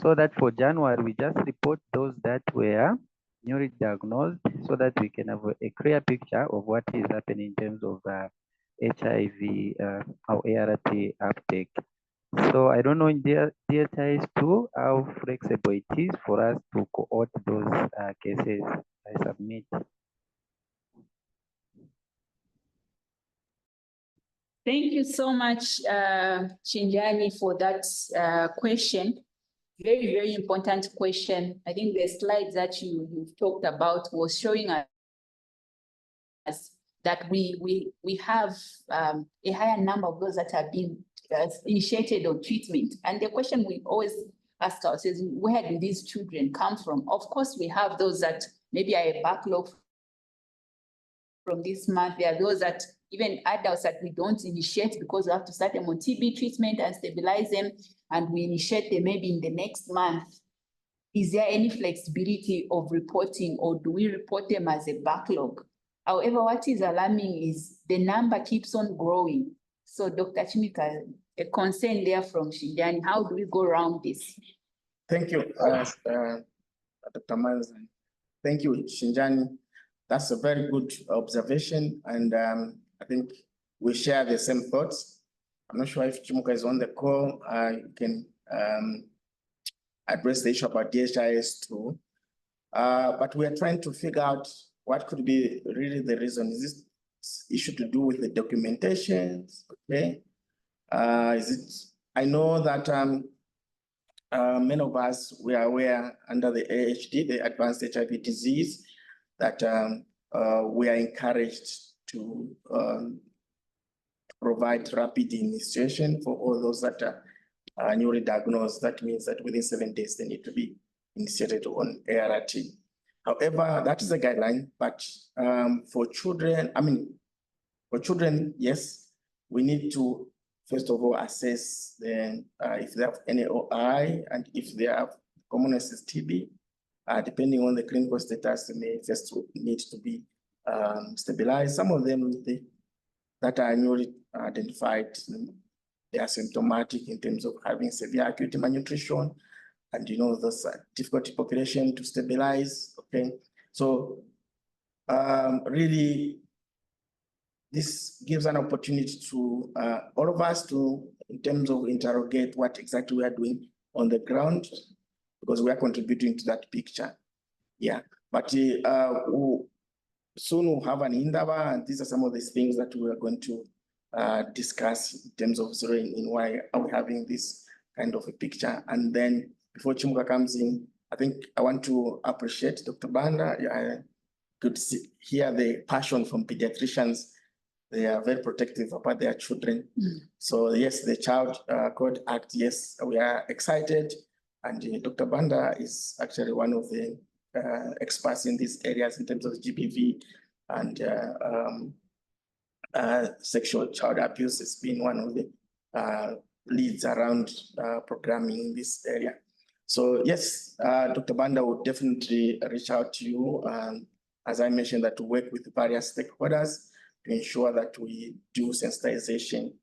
So that for January, we just report those that were newly diagnosed so that we can have a clear picture of what is happening in terms of HIV or ART uptake. So I don't know in DHIS2 how flexible it is for us to cohort those cases I submit. Thank you so much, Shinjani, for that question. Very, very important question. I think the slides that you've talked about was showing us that we have a higher number of those that have been initiated on treatment. And the question we always ask ourselves is, where do these children come from? Of course, we have those that maybe are a backlog from this month. There are those that even adults that we don't initiate because we have to start them on TB treatment and stabilize them, and we initiate them maybe in the next month. Is there any flexibility of reporting, or do we report them as a backlog? However, what is alarming is the number keeps on growing. So Dr. Chimika, a concern there from Shinjani, how do we go around this? Thank you, Dr. Miles. Thank you, Shinjani. That's a very good observation. And I think we share the same thoughts. I'm not sure if Chimuka is on the call. You can address the issue about DHIS too. But we are trying to figure out what could be really the reason. Is this issue to do with the documentation? Okay. Is it? I know that many of us, we are aware under the AHD, the advanced HIV disease, that we are encouraged to provide rapid initiation for all those that are newly diagnosed. That means that within 7 days, they need to be initiated on ART. However, that is a guideline, but for children, yes, we need to, first of all, assess if they have any OI and if they have commonest is TB. Depending on the clinical status, they may just need to be stabilized. Some of them that are newly identified, they are symptomatic in terms of having severe acute malnutrition, and those difficult population to stabilize. Okay, so really, this gives an opportunity to all of us to, in terms of interrogate what exactly we are doing on the ground, because we are contributing to that picture. Yeah, but soon we'll have an Indaba, and these are some of these things that we are going to discuss in terms of zeroing in why are we having this kind of a picture. And then before Chimuka comes in, I think I want to appreciate Dr. Banda. I could hear the passion from pediatricians. They are very protective about their children. So yes, the Child Code Act, yes, we are excited. And Dr. Banda is actually one of the experts in these areas in terms of GBV and sexual child abuse. Has been one of the leads around programming in this area. So yes, Dr. Banda will definitely reach out to you. As I mentioned, that to work with various stakeholders to ensure that we do sensitization.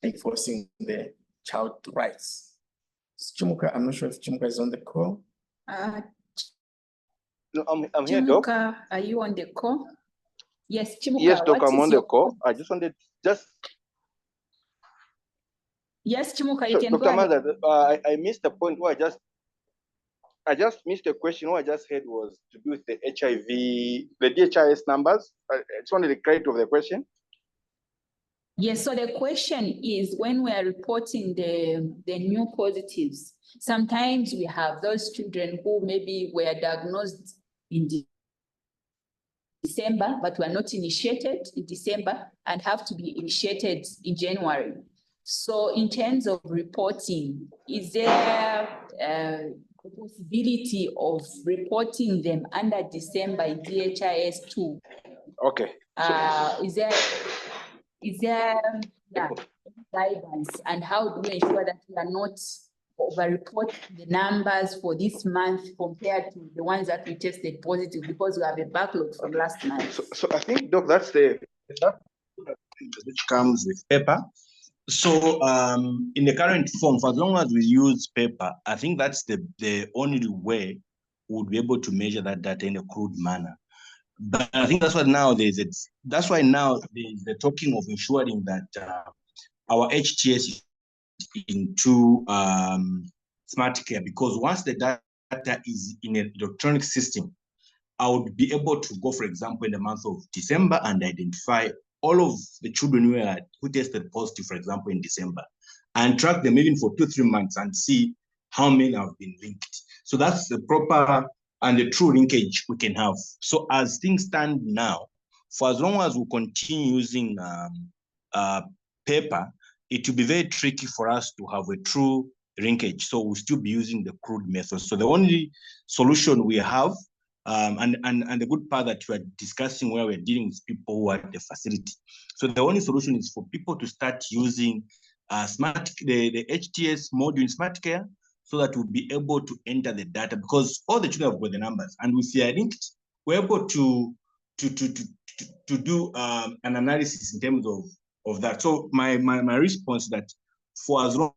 Enforcing the child rights. Chimuka, I'm not sure if Chimuka is on the call. No, I'm here, Doc. Chimuka, are you on the call? Yes, Chimuka. Yes, Doc, I'm on the call. I just wanted Yes, Chimuka, you so, can Dr. go ahead. Manda, I missed the point where I just missed the question. What I just heard was to do with the HIV, the DHIS numbers. I just wanted the credit of the question. Yes, so the question is, when we are reporting the new positives, sometimes we have those children who maybe were diagnosed in December, but were not initiated in December and have to be initiated in January. So in terms of reporting, is there a possibility of reporting them under December in DHIS 2? Okay. Is there guidance, and how do we ensure that we are not over-reporting the numbers for this month compared to the ones that we tested positive, because we have a backlog from last month? So I think, Doc, that's which comes with paper. So in the current form, for as long as we use paper, I think that's the only way we would be able to measure that data in a crude manner. But I think that's why now there's the talking of ensuring that our HTS is into smart care, because once the data is in an electronic system, I would be able to go, for example, in the month of December and identify all of the children who tested positive, for example, in December, and track them even for 2-3 months and see how many have been linked. So that's the proper and the true linkage we can have. So as things stand now, for as long as we continue using paper, it will be very tricky for us to have a true linkage. So we'll still be using the crude method. So the only solution we have, and the good part that we are discussing where we're dealing with people who are at the facility. So the only solution is for people to start using the HTS module in Smart Care, so that we'll be able to enter the data, because all the children have got the numbers, and if they are linked, we're able to do an analysis in terms of that. So my response is that for as long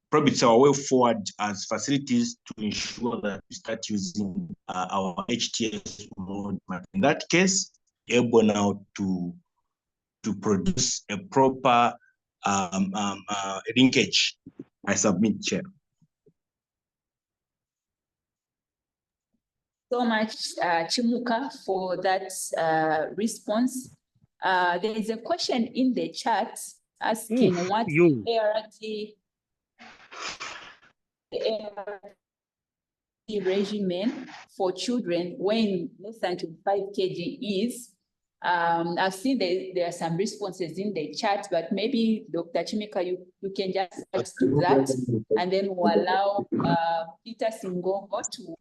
probably it's our way forward as facilities to ensure that we start using our HTS mode. In that case, able now to produce a proper linkage. I submit, Chair. So much, Chimuka, for that response. There is a question in the chat asking what ART regimen for children when less than 25 kg is. I've seen there are some responses in the chat, but maybe Dr. Chimika, you can just add to that, and then we'll allow Peter Singogo to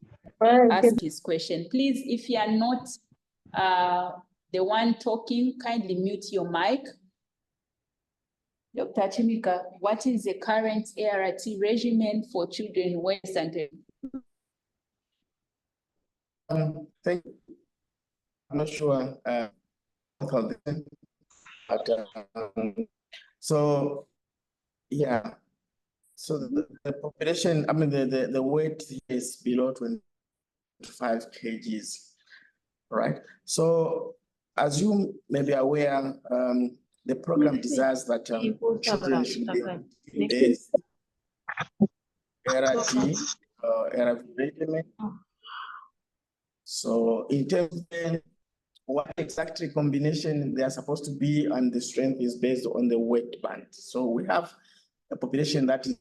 ask his question. Please, if you are not the one talking, kindly mute your mic. Dr. Chimika, what is the current ART regimen for children less than 25? Thank you. I'm not sure. But, so yeah, so the population, I mean, the weight is below 25 kgs, right? So as you may be aware, the program desires that children should be based ART regimen. So in terms of what exactly combination they are supposed to be, and the strength is based on the weight band. So we have a population that is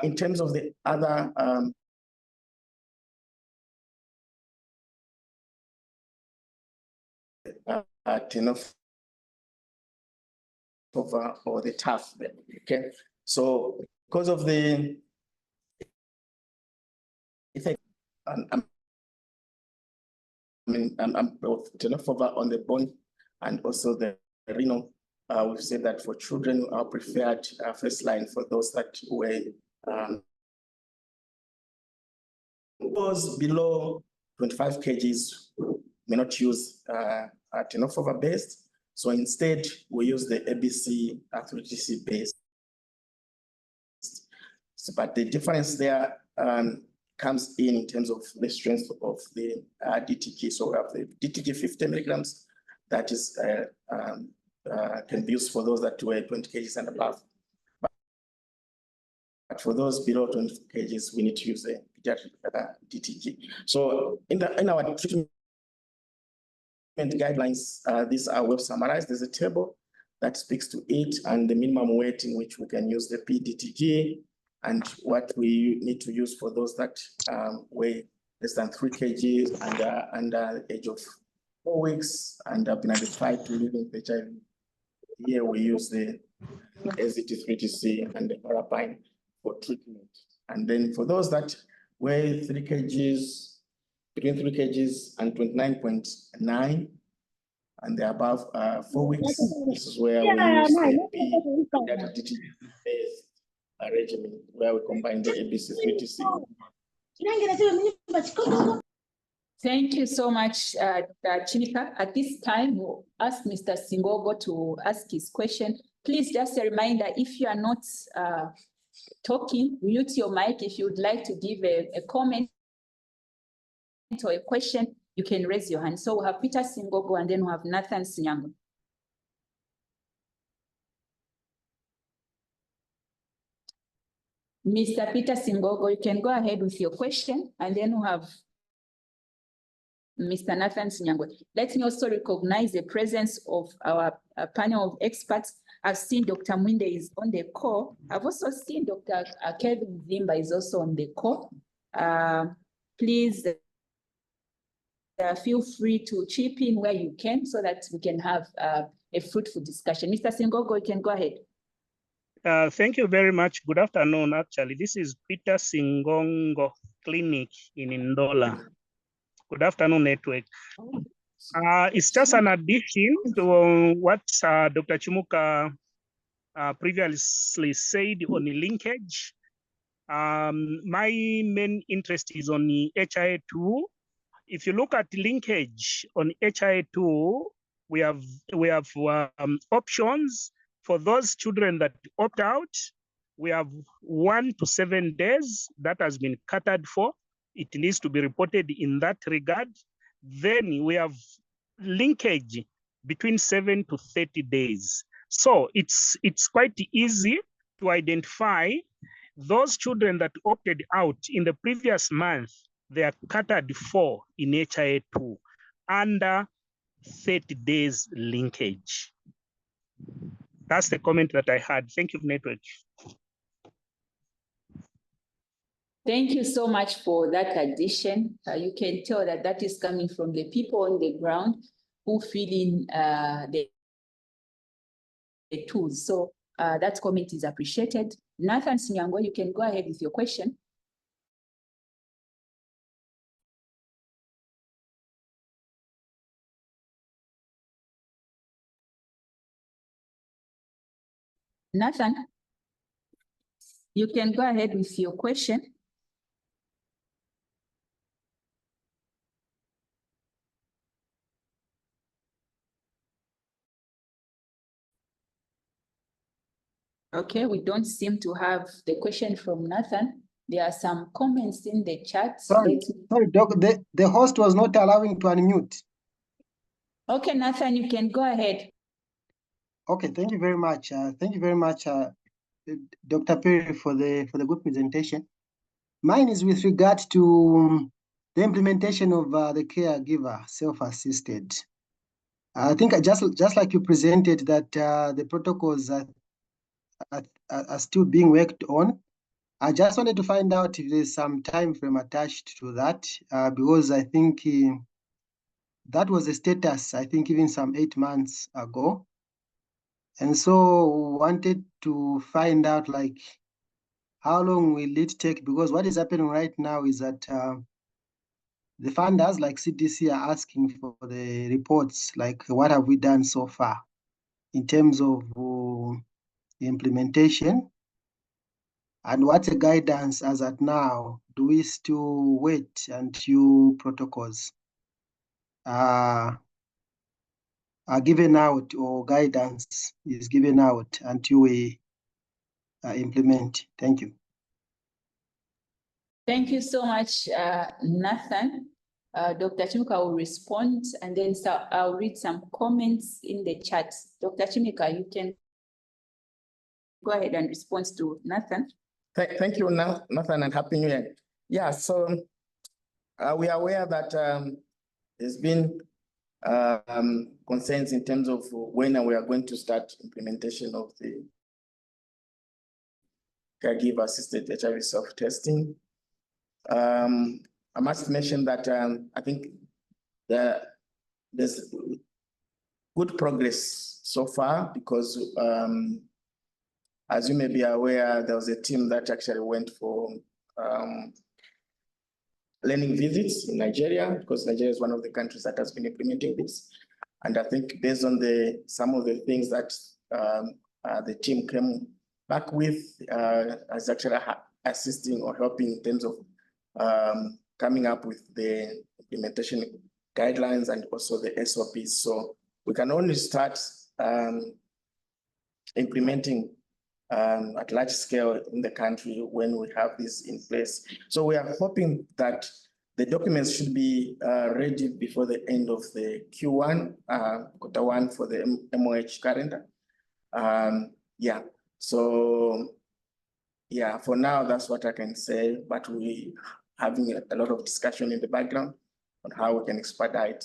in terms of the other or the tough, okay? So because of the effect, I'm both tenofovir on the bone and also the renal. We've said that for children, our preferred first line for those that were was below 25 kgs, may not use tenofovir based. So instead, we use the ABC arthritis based. So, but the difference there comes in terms of the strength of the DTG. So we have the DTG 50 milligrams that is can be used for those that weigh 20 kgs and above. But for those below 20 kgs, we need to use the pediatric DTG. So in our treatment guidelines, these are well summarized. There's a table that speaks to it and the minimum weight in which we can use the PDTG and what we need to use for those that weigh less than 3 kgs and under the age of 4 weeks and have been identified to living with HIV. Here we use the AZT3TC and the parapine for treatment. And then for those that weigh 3 kgs, between 3 kgs and 29.9, and they're above 4 weeks, this is where we use the DTG-based regimen, where we combine the ABC3TC. Thank you so much, Chinika. At this time, we'll ask Mr. Singogo to ask his question. Please, just a reminder, if you are not talking, mute your mic. If you would like to give a comment or a question, you can raise your hand. So we'll have Peter Singogo and then we'll have Nathan Sinyango. Mr. Peter Singogo, you can go ahead with your question and then we'll have Mr. Nathan Sinyango. Let me also recognize the presence of our panel of experts. I've seen Dr. Mwinde is on the call. I've also seen Dr. Kevin Zimba is also on the call. Please feel free to chip in where you can so that we can have a fruitful discussion. Mr. Singogo, you can go ahead. Thank you very much. Good afternoon, actually. This is Peter Singongo Clinic in Ndola. Good afternoon, network. It's just an addition to what Dr. Chimuka previously said on the linkage. My main interest is on the HIA2. If you look at linkage on HIA2, we have options for those children that opt out. We have 1 to 7 days that has been catered for. It needs to be reported in that regard. Then we have linkage between 7 to 30 days. So it's quite easy to identify those children that opted out in the previous month. They are catered for in HIA2 under 30 days linkage. That's the comment that I had. Thank you, Network. Thank you so much for that addition. You can tell that that is coming from the people on the ground who fill in the tools. So that comment is appreciated. Nathan Sinyango, you can go ahead with your question. Nathan, you can go ahead with your question. Okay, we don't seem to have the question from Nathan. There are some comments in the chat. Sorry, Doc, the host was not allowing to unmute. Okay, Nathan, you can go ahead. Okay, thank you very much. Thank you very much, Dr. Perry, for the good presentation. Mine is with regard to the implementation of the caregiver self-assisted. I think just like you presented that the protocols are still being worked on. I just wanted to find out if there's some time frame attached to that, because I think that was the status, I think even some 8 months ago. And so wanted to find out like how long will it take, because what is happening right now is that the funders like CDC are asking for the reports, like what have we done so far in terms of the implementation, and what's the guidance as at now? Do we still wait until protocols are given out or guidance is given out until we implement? Thank you. Thank you so much, Nathan. Dr. Chimika will respond, and then I'll read some comments in the chat. Dr. Chimika, you can go ahead and respond to Nathan. Thank you, Nathan, and Happy New Year. Yeah, so we are aware that there's been concerns in terms of when we are going to start implementation of the caregiver-assisted HIV self-testing. I must mention that I think there's good progress so far, because as you may be aware, there was a team that actually went for learning visits in Nigeria, because Nigeria is one of the countries that has been implementing this. And I think based on some of the things that the team came back with, as actually assisting or helping in terms of coming up with the implementation guidelines and also the SOPs. So we can only start implementing at large scale in the country when we have this in place. So we are hoping that the documents should be ready before the end of the Q1, Q1 for the MOH calendar. Yeah, so yeah, for now, that's what I can say, but we having a lot of discussion in the background on how we can expedite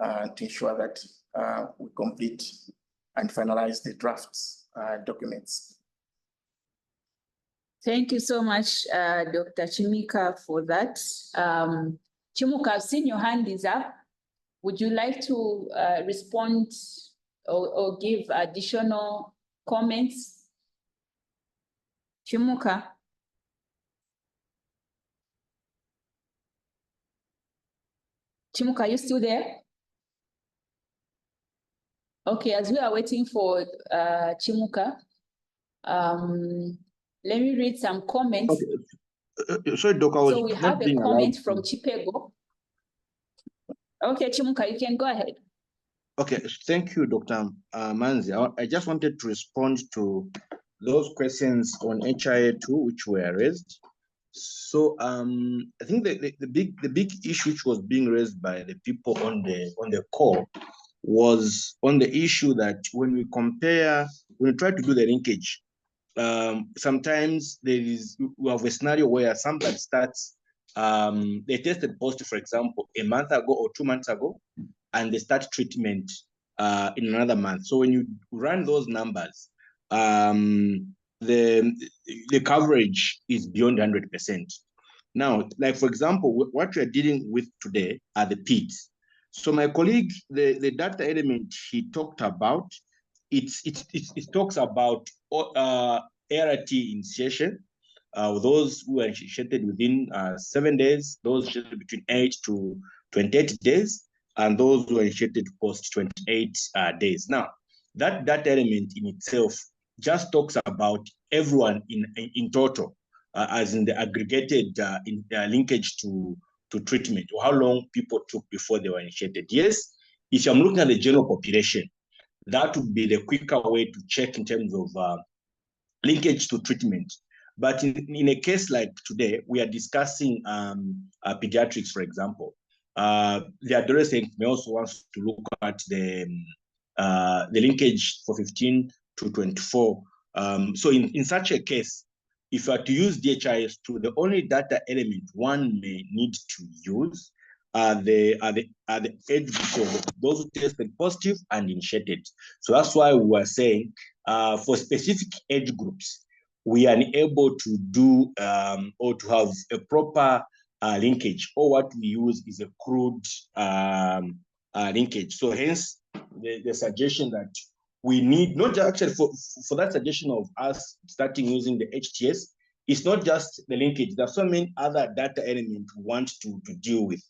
to ensure that we complete and finalize the drafts documents. Thank you so much, Dr. Chimika, for that. Chimuka, I've seen your hand is up. Would you like to respond or give additional comments? Chimuka. Chimuka, are you still there? Okay, as we are waiting for Chimuka, let me read some comments. Okay. Sorry, Doc, I was So we not have a being comment allowed from to. Chipego. Okay, Chimuka, you can go ahead. Okay, thank you, Dr. Manzi. I just wanted to respond to those questions on HIA2 which were raised. So I think the big issue which was being raised by the people on the call was on the issue that when we try to do the linkage, sometimes we have a scenario where somebody starts, they tested positive, for example, a month ago or 2 months ago, and they start treatment in another month. So when you run those numbers, the coverage is beyond 100%. Now, like for example, what we're dealing with today are the PIDs. So my colleague, the data element he talked about, it talks about ART initiation, those who are initiated within 7 days, those initiated between 8 to 28 days, and those who are initiated post 28 days. Now, that element in itself just talks about everyone in total, as in the aggregated linkage to treatment, or how long people took before they were initiated. Yes, if I'm looking at the general population, that would be the quicker way to check in terms of linkage to treatment. But in a case like today, we are discussing pediatrics, for example. The adolescent may also want to look at the linkage for 15 to 24. So in such a case, if you are to use DHIS2, the only data element one may need to use are the age groups of those who tested positive and initiated. So that's why we were saying for specific age groups, we are unable to do or to have a proper linkage, or what we use is a crude linkage. So hence the suggestion that we need, not actually for that suggestion of us starting using the HTS, it's not just the linkage. There are so many other data elements we want to deal with.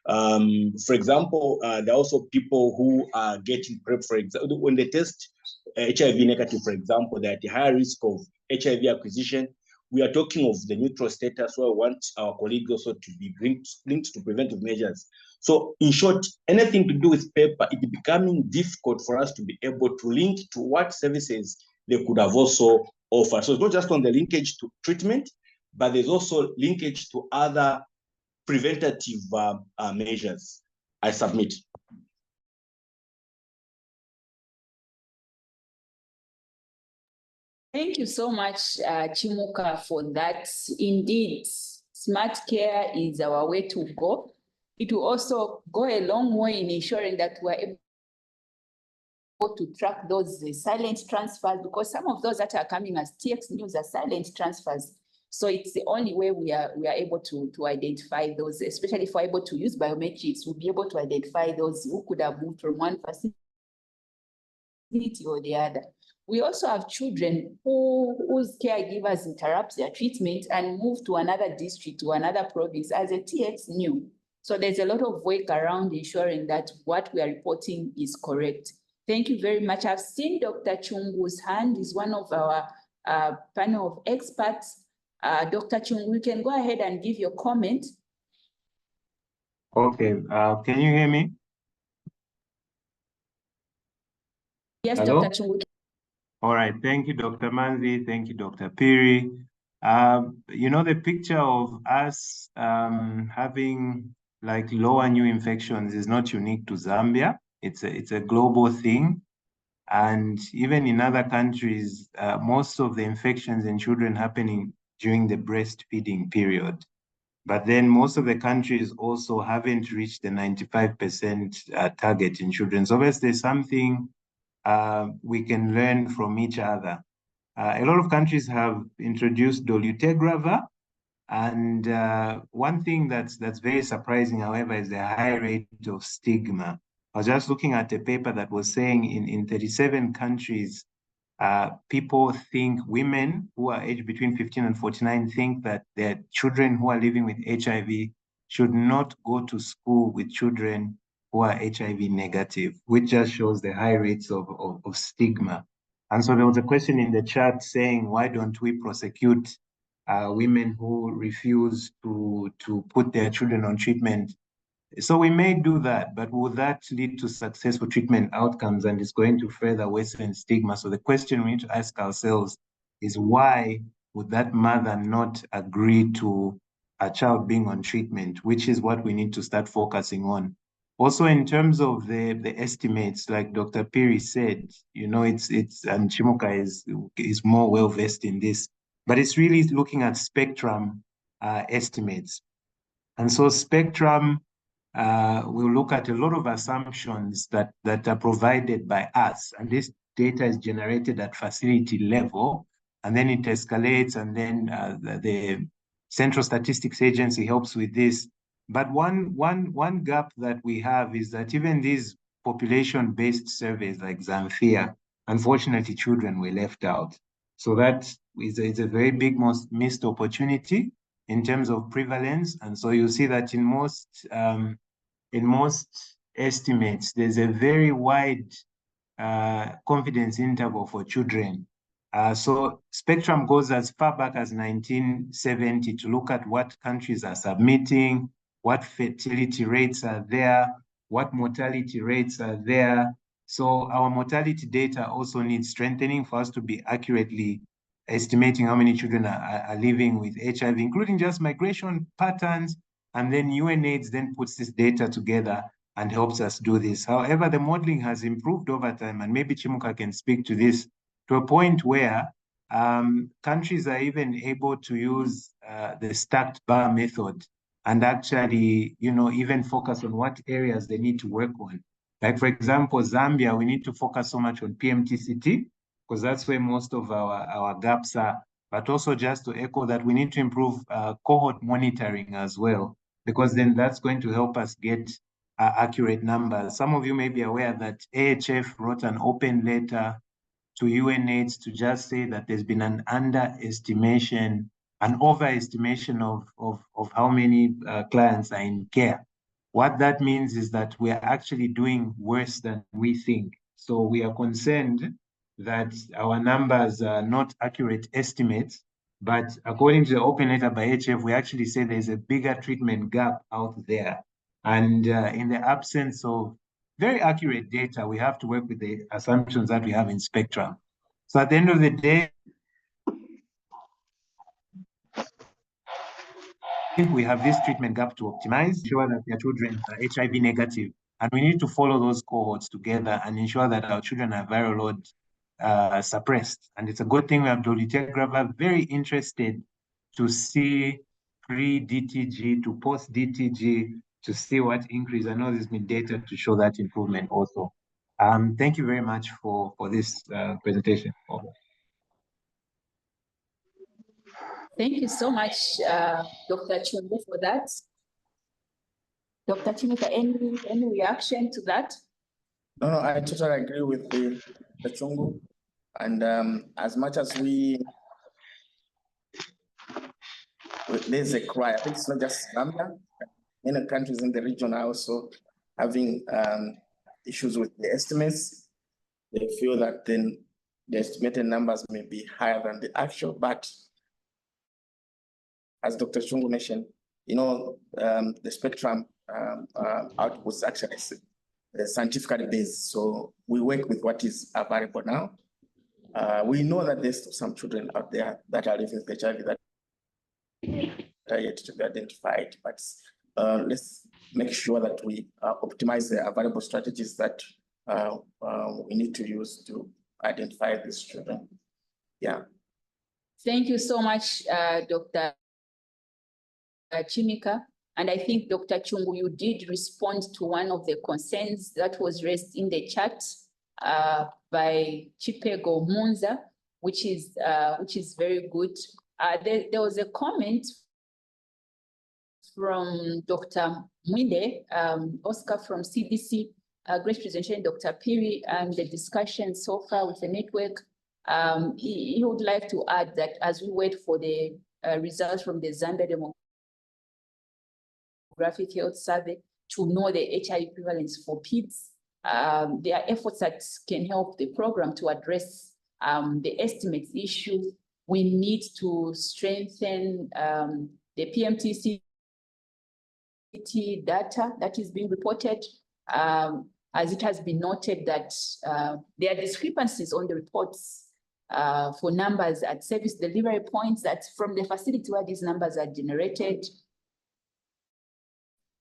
For example, there are also people who are getting PrEP, for example, when they test HIV negative, for example, they're at a higher risk of HIV acquisition. We are talking of the neutral status, where we want our colleagues also to be linked to preventive measures. So in short, anything to do with paper, it's becoming difficult for us to be able to link to what services they could have also offered. So it's not just on the linkage to treatment, but there's also linkage to other preventative measures. I submit. Thank you so much, Chimuka, for that. Indeed, smart care is our way to go. It will also go a long way in ensuring that we're able to track those silent transfers, because some of those that are coming as TX news are silent transfers. So it's the only way we are able to identify those, especially if we're able to use biometrics, we'll be able to identify those who could have moved from one facility or the other. We also have children whose caregivers interrupt their treatment and move to another district, to another province as a TX new. So there's a lot of work around ensuring that what we are reporting is correct. Thank you very much. I've seen Dr. Chungu's hand. Is one of our panel of experts. Dr. Chungu, you can go ahead and give your comment. Okay, can you hear me? Yes, Hello? Dr. Chungu. All right, thank you, Dr. Manzi. Thank you, Dr. Piri. You know, the picture of us having like lower new infections is not unique to Zambia. It's a global thing. And even in other countries, most of the infections in children happening during the breastfeeding period. But then most of the countries also haven't reached the 95% target in children. So obviously there's something we can learn from each other. A lot of countries have introduced dolutegravir, and one thing that's very surprising, however, is the high rate of stigma. I was just looking at a paper that was saying in 37 countries, people think, women who are aged between 15 and 49 think that their children who are living with HIV should not go to school with children who are HIV negative, which just shows the high rates of stigma. And so there was a question in the chat saying, why don't we prosecute women who refuse to put their children on treatment? So we may do that, but will that lead to successful treatment outcomes, and it's going to further worsen stigma? So the question we need to ask ourselves is, why would that mother not agree to a child being on treatment, which is what we need to start focusing on. Also, in terms of the estimates, like Dr. Piri said, you know, it's and Chimuka is more well versed in this, but it's really looking at spectrum estimates. And so spectrum will look at a lot of assumptions that are provided by us, and this data is generated at facility level, and then it escalates, and then the Central Statistics Agency helps with this. But one gap that we have is that even these population-based surveys like Xanthia, unfortunately, children were left out. So that is a very big missed opportunity in terms of prevalence. And so you see that in most estimates, there's a very wide confidence interval for children. So Spectrum goes as far back as 1970 to look at what countries are submitting, what fertility rates are there, what mortality rates are there. So our mortality data also needs strengthening for us to be accurately estimating how many children are living with HIV, including just migration patterns. And then UNAIDS then puts this data together and helps us do this. However, the modeling has improved over time, and maybe Chimuka can speak to this, to a point where countries are even able to use the stacked bar method and actually, you know, even focus on what areas they need to work on. Like, for example, Zambia, we need to focus so much on PMTCT, because that's where most of our gaps are. But also, just to echo that, we need to improve cohort monitoring as well, because then that's going to help us get accurate numbers. Some of you may be aware that AHF wrote an open letter to UNAIDS to just say that there's been an underestimation, an overestimation of how many clients are in care. What that means is that we are actually doing worse than we think. So we are concerned that our numbers are not accurate estimates, but according to the open letter by HF, we actually say there's a bigger treatment gap out there. And in the absence of very accurate data, we have to work with the assumptions that we have in Spectrum. So at the end of the day, we have this treatment gap to optimize, ensure that their children are HIV negative. And we need to follow those cohorts together and ensure that our children are viral load suppressed. And it's a good thing we have dolutegravir very interested to see pre-DTG to post-DTG to see what increase. I know there's been data to show that improvement also. Thank you very much for this presentation. Thank you so much, Dr. Chumbe, for that. Dr. Chimuka, any reaction to that? No, I totally agree with the Chungu. And as much as there's a cry, I think it's not just Zambia. Many countries in the region are also having issues with the estimates. They feel that then the estimated numbers may be higher than the actual, but as Dr. Chungu mentioned, you know, the Spectrum output is actually scientifically based. So we work with what is available now. We know that there's some children out there that are living with HIV that are yet to be identified, but let's make sure that we optimize the available strategies that we need to use to identify these children. Yeah. Thank you so much, Dr. Chimika. And I think, Dr. Chungu, you did respond to one of the concerns that was raised in the chat by Chipego Munza, which is very good. There was a comment from Dr. Mwinde, Oscar from CDC, great presentation, Dr. Piri, and the discussion so far with the network. He would like to add that as we wait for the results from the Zambia Demographic Health Survey, to know the HIV prevalence for PIDs. There are efforts that can help the program to address the estimates issue. We need to strengthen the PMTCT data that is being reported, as it has been noted that there are discrepancies on the reports for numbers at service delivery points, that's from the facility where these numbers are generated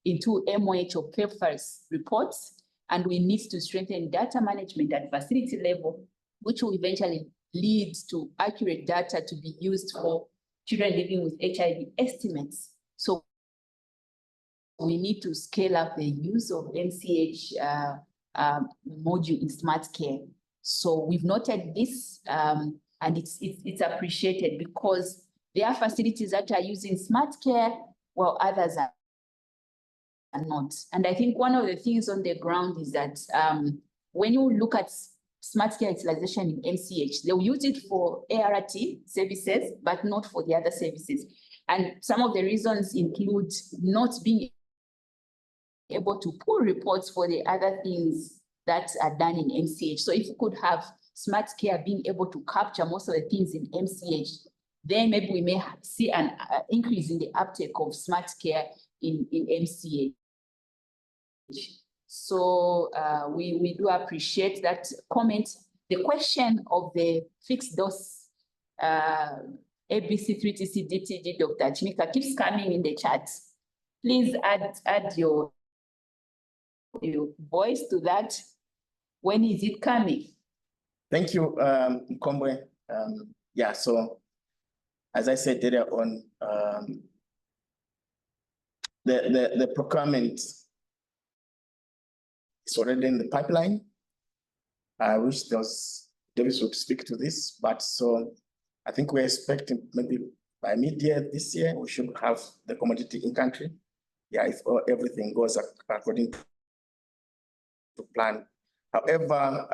into MOH or PEPFARS reports. And we need to strengthen data management at facility level, which will eventually lead to accurate data to be used for children living with HIV estimates. So we need to scale up the use of MCH module in smart care. So we've noted this, and it's appreciated because there are facilities that are using smart care while others are not. And I think one of the things on the ground is that when you look at smart care utilization in MCH, they'll use it for ART services, but not for the other services. And some of the reasons include not being able to pull reports for the other things that are done in MCH. So if you could have smart care being able to capture most of the things in MCH, then maybe we may see an increase in the uptake of smart care in MCH. So we do appreciate that comment. The question of the fixed dose ABC3TC DTG, Dr. Chimika, keeps coming in the chat. Please add your voice to that. When is it coming? Thank you, Kombwe. Yeah, so as I said earlier on, the procurement is already in the pipeline. I wish Davis would speak to this, but so I think we're expecting maybe by mid-year this year, we should have the commodity in country. Yeah, if everything goes according to plan. However,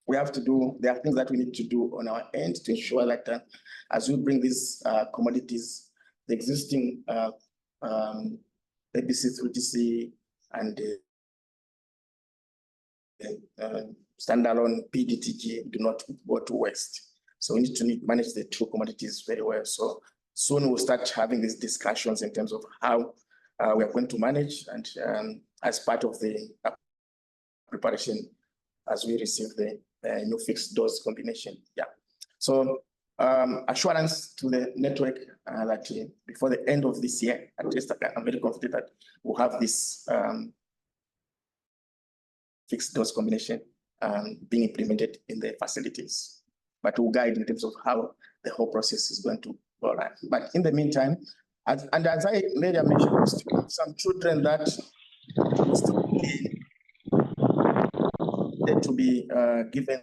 there are things that we need to do on our end to ensure that as we bring these commodities, the existing ABC3TC and standalone PDTG do not go to waste. So we need to manage the two commodities very well. So soon we'll start having these discussions in terms of how we are going to manage, and as part of the preparation as we receive the new fixed dose combination. Yeah. So assurance to the network that before the end of this year, at least I'm very confident that we'll have this fixed dose combination being implemented in the facilities, but we'll guide in terms of how the whole process is going to go on. But in the meantime, as I made a mention, some children that still need to be given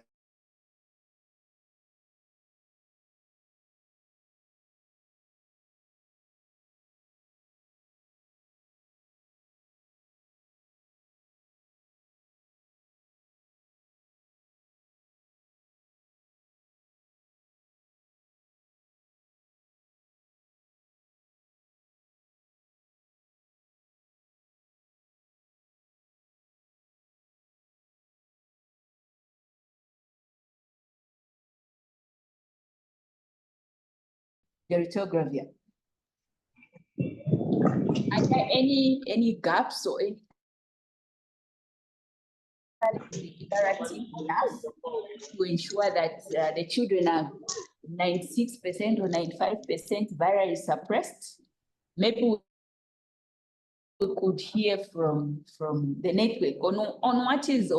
Geritography. Are there any gaps or any enough to ensure that the children are 96% or 95% virally suppressed? Maybe we could hear from the network on what is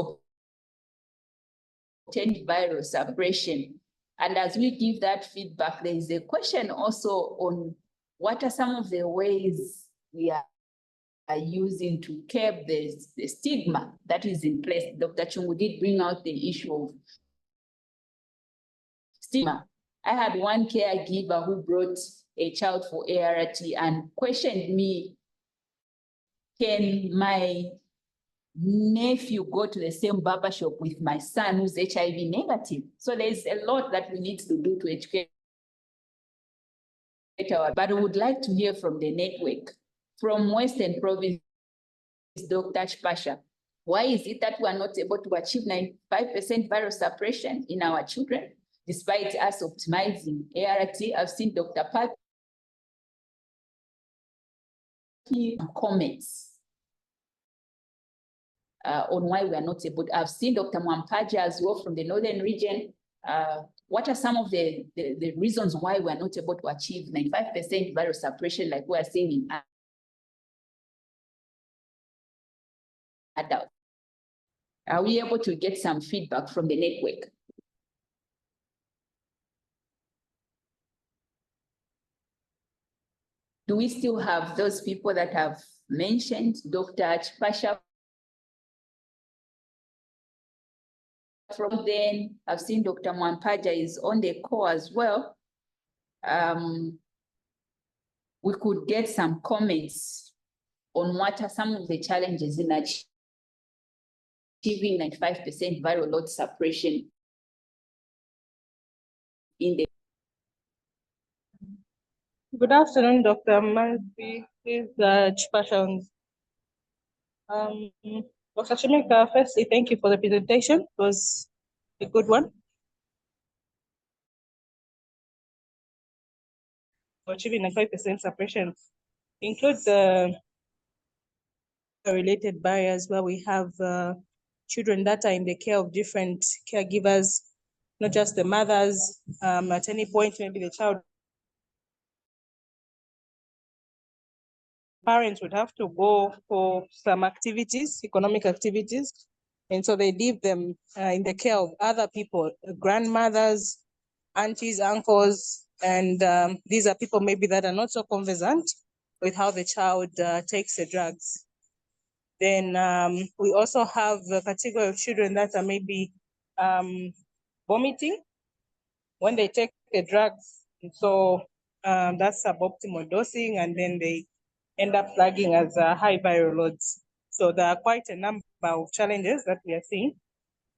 obtained viral suppression. And as we give that feedback, there is a question also on what are some of the ways we are using to curb the stigma that is in place. Dr. Chungu did bring out the issue of stigma. I had one caregiver who brought a child for ART and questioned me, can my nephew go to the same barbershop with my son who's HIV negative? So there's a lot that we need to do to educate our, but I would like to hear from the network, from Western Province Dr. Chipasha. Why is it that we are not able to achieve 95% viral suppression in our children, despite us optimizing ART? I've seen Dr. Pat comments on why we are not able to. I've seen Dr. Mwampaja as well from the northern region. What are some of the reasons why we are not able to achieve 95% viral suppression like we are seeing in adults? Are we able to get some feedback from the network? Do we still have those people that have mentioned Dr. Chipasha? From then, I've seen Dr. Mwampaja is on the call as well. We could get some comments on what are some of the challenges in achieving 95% viral load suppression in the. Good afternoon, Dr. Manzi. Please, Chipasha. Dr. Chimika, firstly, thank you for the presentation. It was a good one. Achieving 95% suppression includes the related barriers where we have children that are in the care of different caregivers, not just the mothers. At any point, maybe the child parents would have to go for some activities, economic activities, and so they leave them in the care of other people, grandmothers, aunties, uncles, and these are people maybe that are not so conversant with how the child takes the drugs. Then we also have a category of children that are maybe vomiting when they take the drugs. And so that's suboptimal dosing, and then they end up flagging as high viral loads. So there are quite a number of challenges that we are seeing.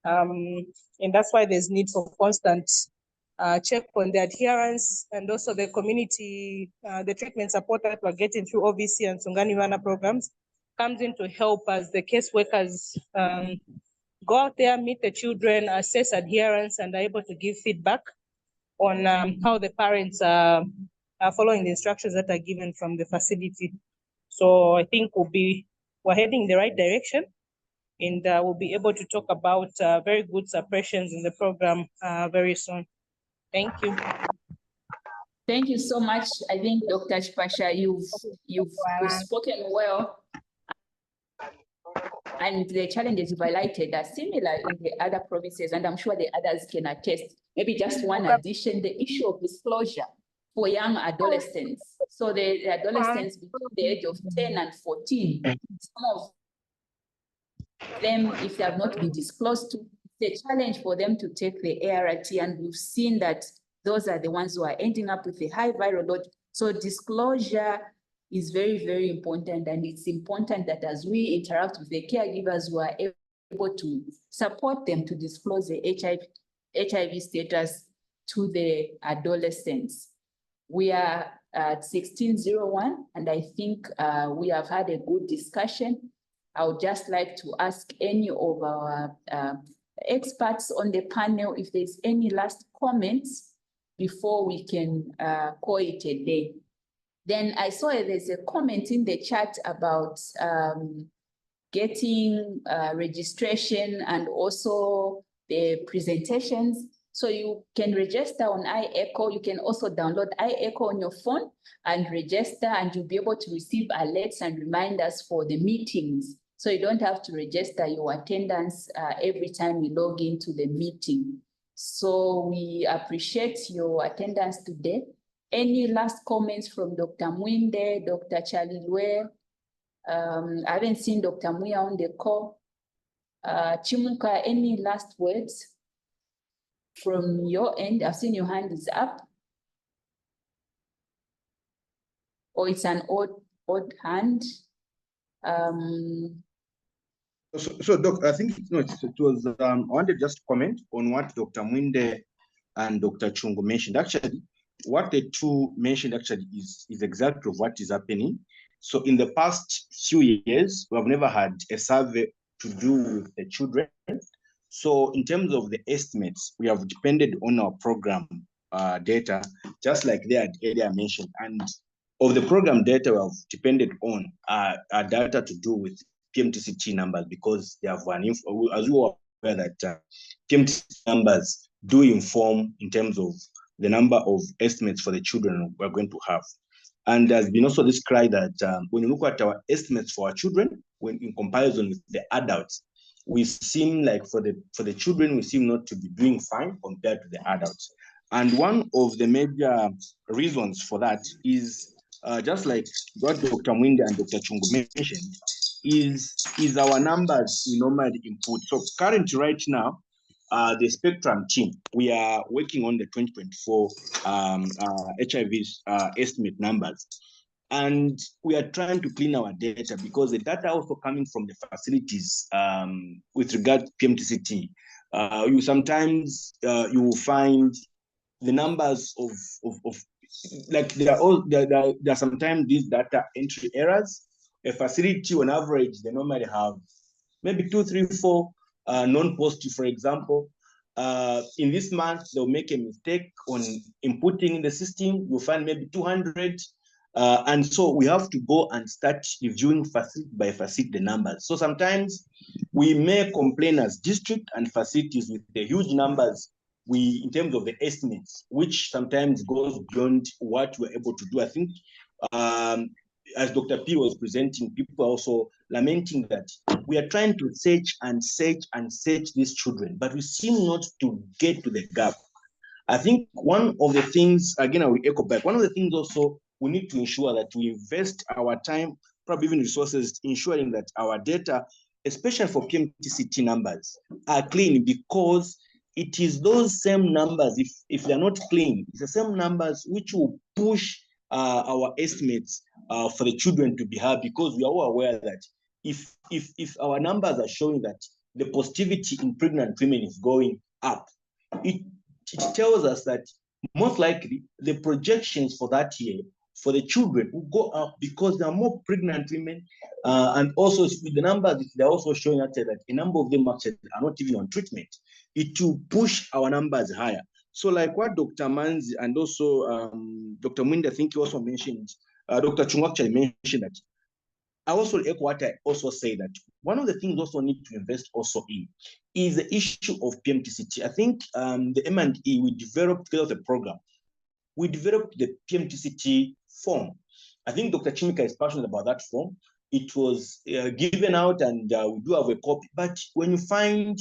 And that's why there's need for constant check on the adherence, and also the community, the treatment support that we're getting through OVC and Sungani Wana programs comes in to help as the caseworkers go out there, meet the children, assess adherence, and are able to give feedback on how the parents are following the instructions that are given from the facility. So I think we're heading in the right direction, and we'll be able to talk about very good suppressions in the program very soon. Thank you. Thank you so much. I think Dr. Chipasha, you've spoken well, and the challenges you've highlighted are similar in the other provinces, and I'm sure the others can attest. Maybe just one addition: the issue of disclosure for young adolescents. So the adolescents between the age of 10 and 14, some of them, if they have not been disclosed to, it's a challenge for them to take the ART, and we've seen that those are the ones who are ending up with a high viral load. So disclosure is very, very important, and it's important that as we interact with the caregivers who are able to support them to disclose the HIV status to the adolescents. We are at 1601, and I think we have had a good discussion. I would just like to ask any of our experts on the panel if there's any last comments before we can call it a day. Then I saw there's a comment in the chat about getting registration and also the presentations. So you can register on iEcho. You can also download iEcho on your phone and register, and you'll be able to receive alerts and reminders for the meetings. So you don't have to register your attendance every time you log into the meeting. So we appreciate your attendance today. Any last comments from Dr. Mwinde, Dr. Chalilwe? I haven't seen Dr. Muya on the call. Chimuka, any last words from your end? I've seen your hand is up. Or it's an odd hand. So Doc, I think it was I wanted just to comment on what Dr. Mwinde and Dr. Chungu mentioned. Actually, what the two mentioned actually is exactly what is happening So in the past few years, we have never had a survey to do with the children. So in terms of the estimates, we have depended on our program data, just like they had earlier mentioned. And of the program data we have depended on are data to do with PMTCT numbers, because they have as you are aware that PMTCT numbers do inform in terms of the number of estimates for the children we're going to have. And there's been also this cry that when you look at our estimates for our children, when in comparison with the adults, we seem like for the children, we seem not to be doing fine compared to the adults. And one of the major reasons for that is just like what Dr. Mwinde and Dr. Chungu mentioned, is our numbers we normally input. So currently right now, the Spectrum team, we are working on the 2024 HIV estimate numbers. And we are trying to clean our data, because the data also coming from the facilities with regard to PMTCT. You sometimes you will find the numbers of like there are sometimes these data entry errors. A facility on average, they normally have maybe 2, 3, 4 non-positive, for example. In this month, they'll make a mistake on inputting in the system. You'll find maybe 200. And so we have to go and start reviewing facility by facility the numbers. So sometimes we may complain as district and facilities with the huge numbers in terms of the estimates, which sometimes goes beyond what we're able to do. I think as Dr. P was presenting, people are also lamenting that we are trying to search and search and search these children, but we seem not to get to the gap. I think one of the things, again, I will echo back, one of the things also we need to ensure that we invest our time, probably even resources, ensuring that our data, especially for PMTCT numbers, are clean, because it is those same numbers, if they're not clean, it's the same numbers which will push our estimates for the children to be high, because we are all aware that if our numbers are showing that the positivity in pregnant women is going up, it tells us that most likely the projections for that year for the children will go up, because there are more pregnant women, and also with the numbers, they're also showing actually that a number of them actually are not even on treatment. It will push our numbers higher. So like what Dr. Manzi and also Dr. Mwinde, I think you also mentioned, Dr. Chung actually mentioned that. I also echo what I also say, that one of the things also need to invest also in is the issue of PMTCT. I think the M&E, we developed together the program. We developed the PMTCT form. I think Dr. Chimika is passionate about that form. It was given out, and we do have a copy. But when you find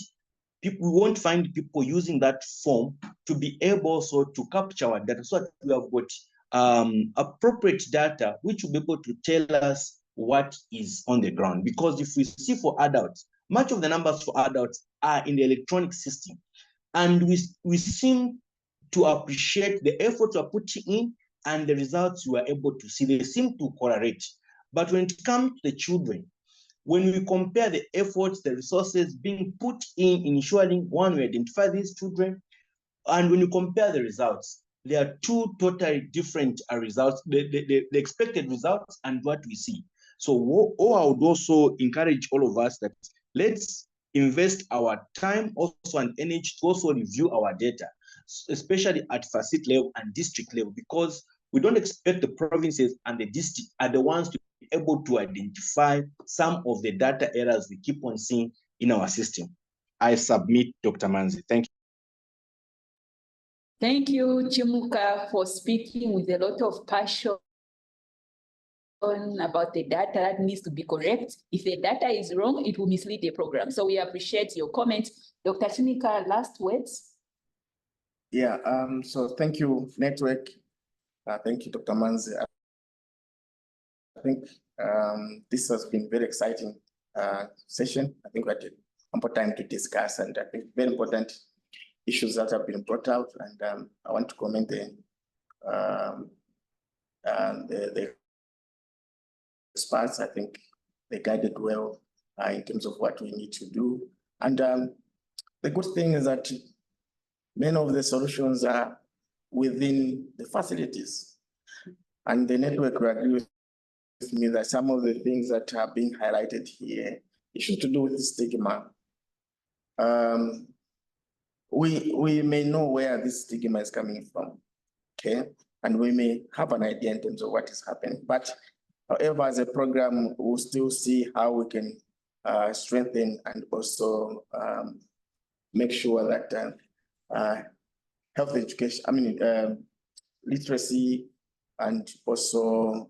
people, we won't find people using that form to be able also to capture our data, so that we have got appropriate data which will be able to tell us what is on the ground. Because if we see for adults, much of the numbers for adults are in the electronic system, and we seem to appreciate the effort we're putting in and the results we are able to see. They seem to correlate. But when it comes to the children, when we compare the efforts, the resources being put in ensuring, one, we identify these children, and when you compare the results, there are two totally different results, the expected results and what we see. So I would also encourage all of us that let's invest our time also and energy to also review our data, especially at facility level and district level, because we don't expect the provinces and the district are the ones to be able to identify some of the data errors we keep on seeing in our system. I submit, Dr. Manzi. Thank you. Thank you, Chimuka, for speaking with a lot of passion about the data that needs to be correct. If the data is wrong, it will mislead the program. So we appreciate your comments. Dr. Chimuka, last words. Yeah, so thank you, Network. Thank you, Dr. Manzi. I think this has been very exciting session. I think we had ample time to discuss, and I think very important issues that have been brought out. And I want to commend the experts. I think they guided well in terms of what we need to do. And the good thing is that many of the solutions are within the facilities, and the network will agree with me that some of the things that are being highlighted here, issues to do with stigma. We may know where this stigma is coming from, okay? And we may have an idea in terms of what is happening. But however, as a program, we'll still see how we can strengthen and also make sure that health education, literacy and also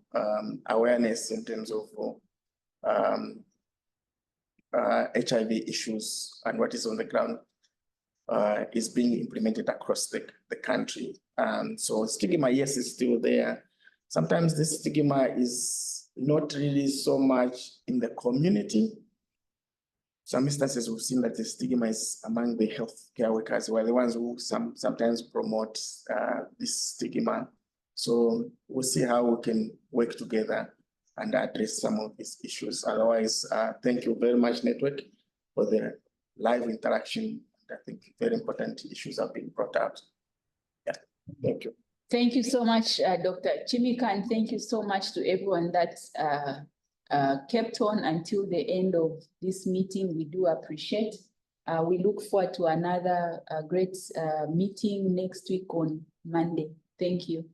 awareness in terms of HIV issues and what is on the ground is being implemented across the country. So stigma, yes, is still there. Sometimes this stigma is not really so much in the community. Some instances we've seen that the stigma is among the healthcare workers, who are the ones who sometimes promote this stigma. So we'll see how we can work together and address some of these issues. Otherwise, thank you very much, Network, for the live interaction. I think very important issues have been brought out. Yeah, thank you. Thank you so much, Dr. Chimika, and thank you so much to everyone that kept on until the end of this meeting. We do appreciate. We look forward to another great meeting next week on Monday. Thank you.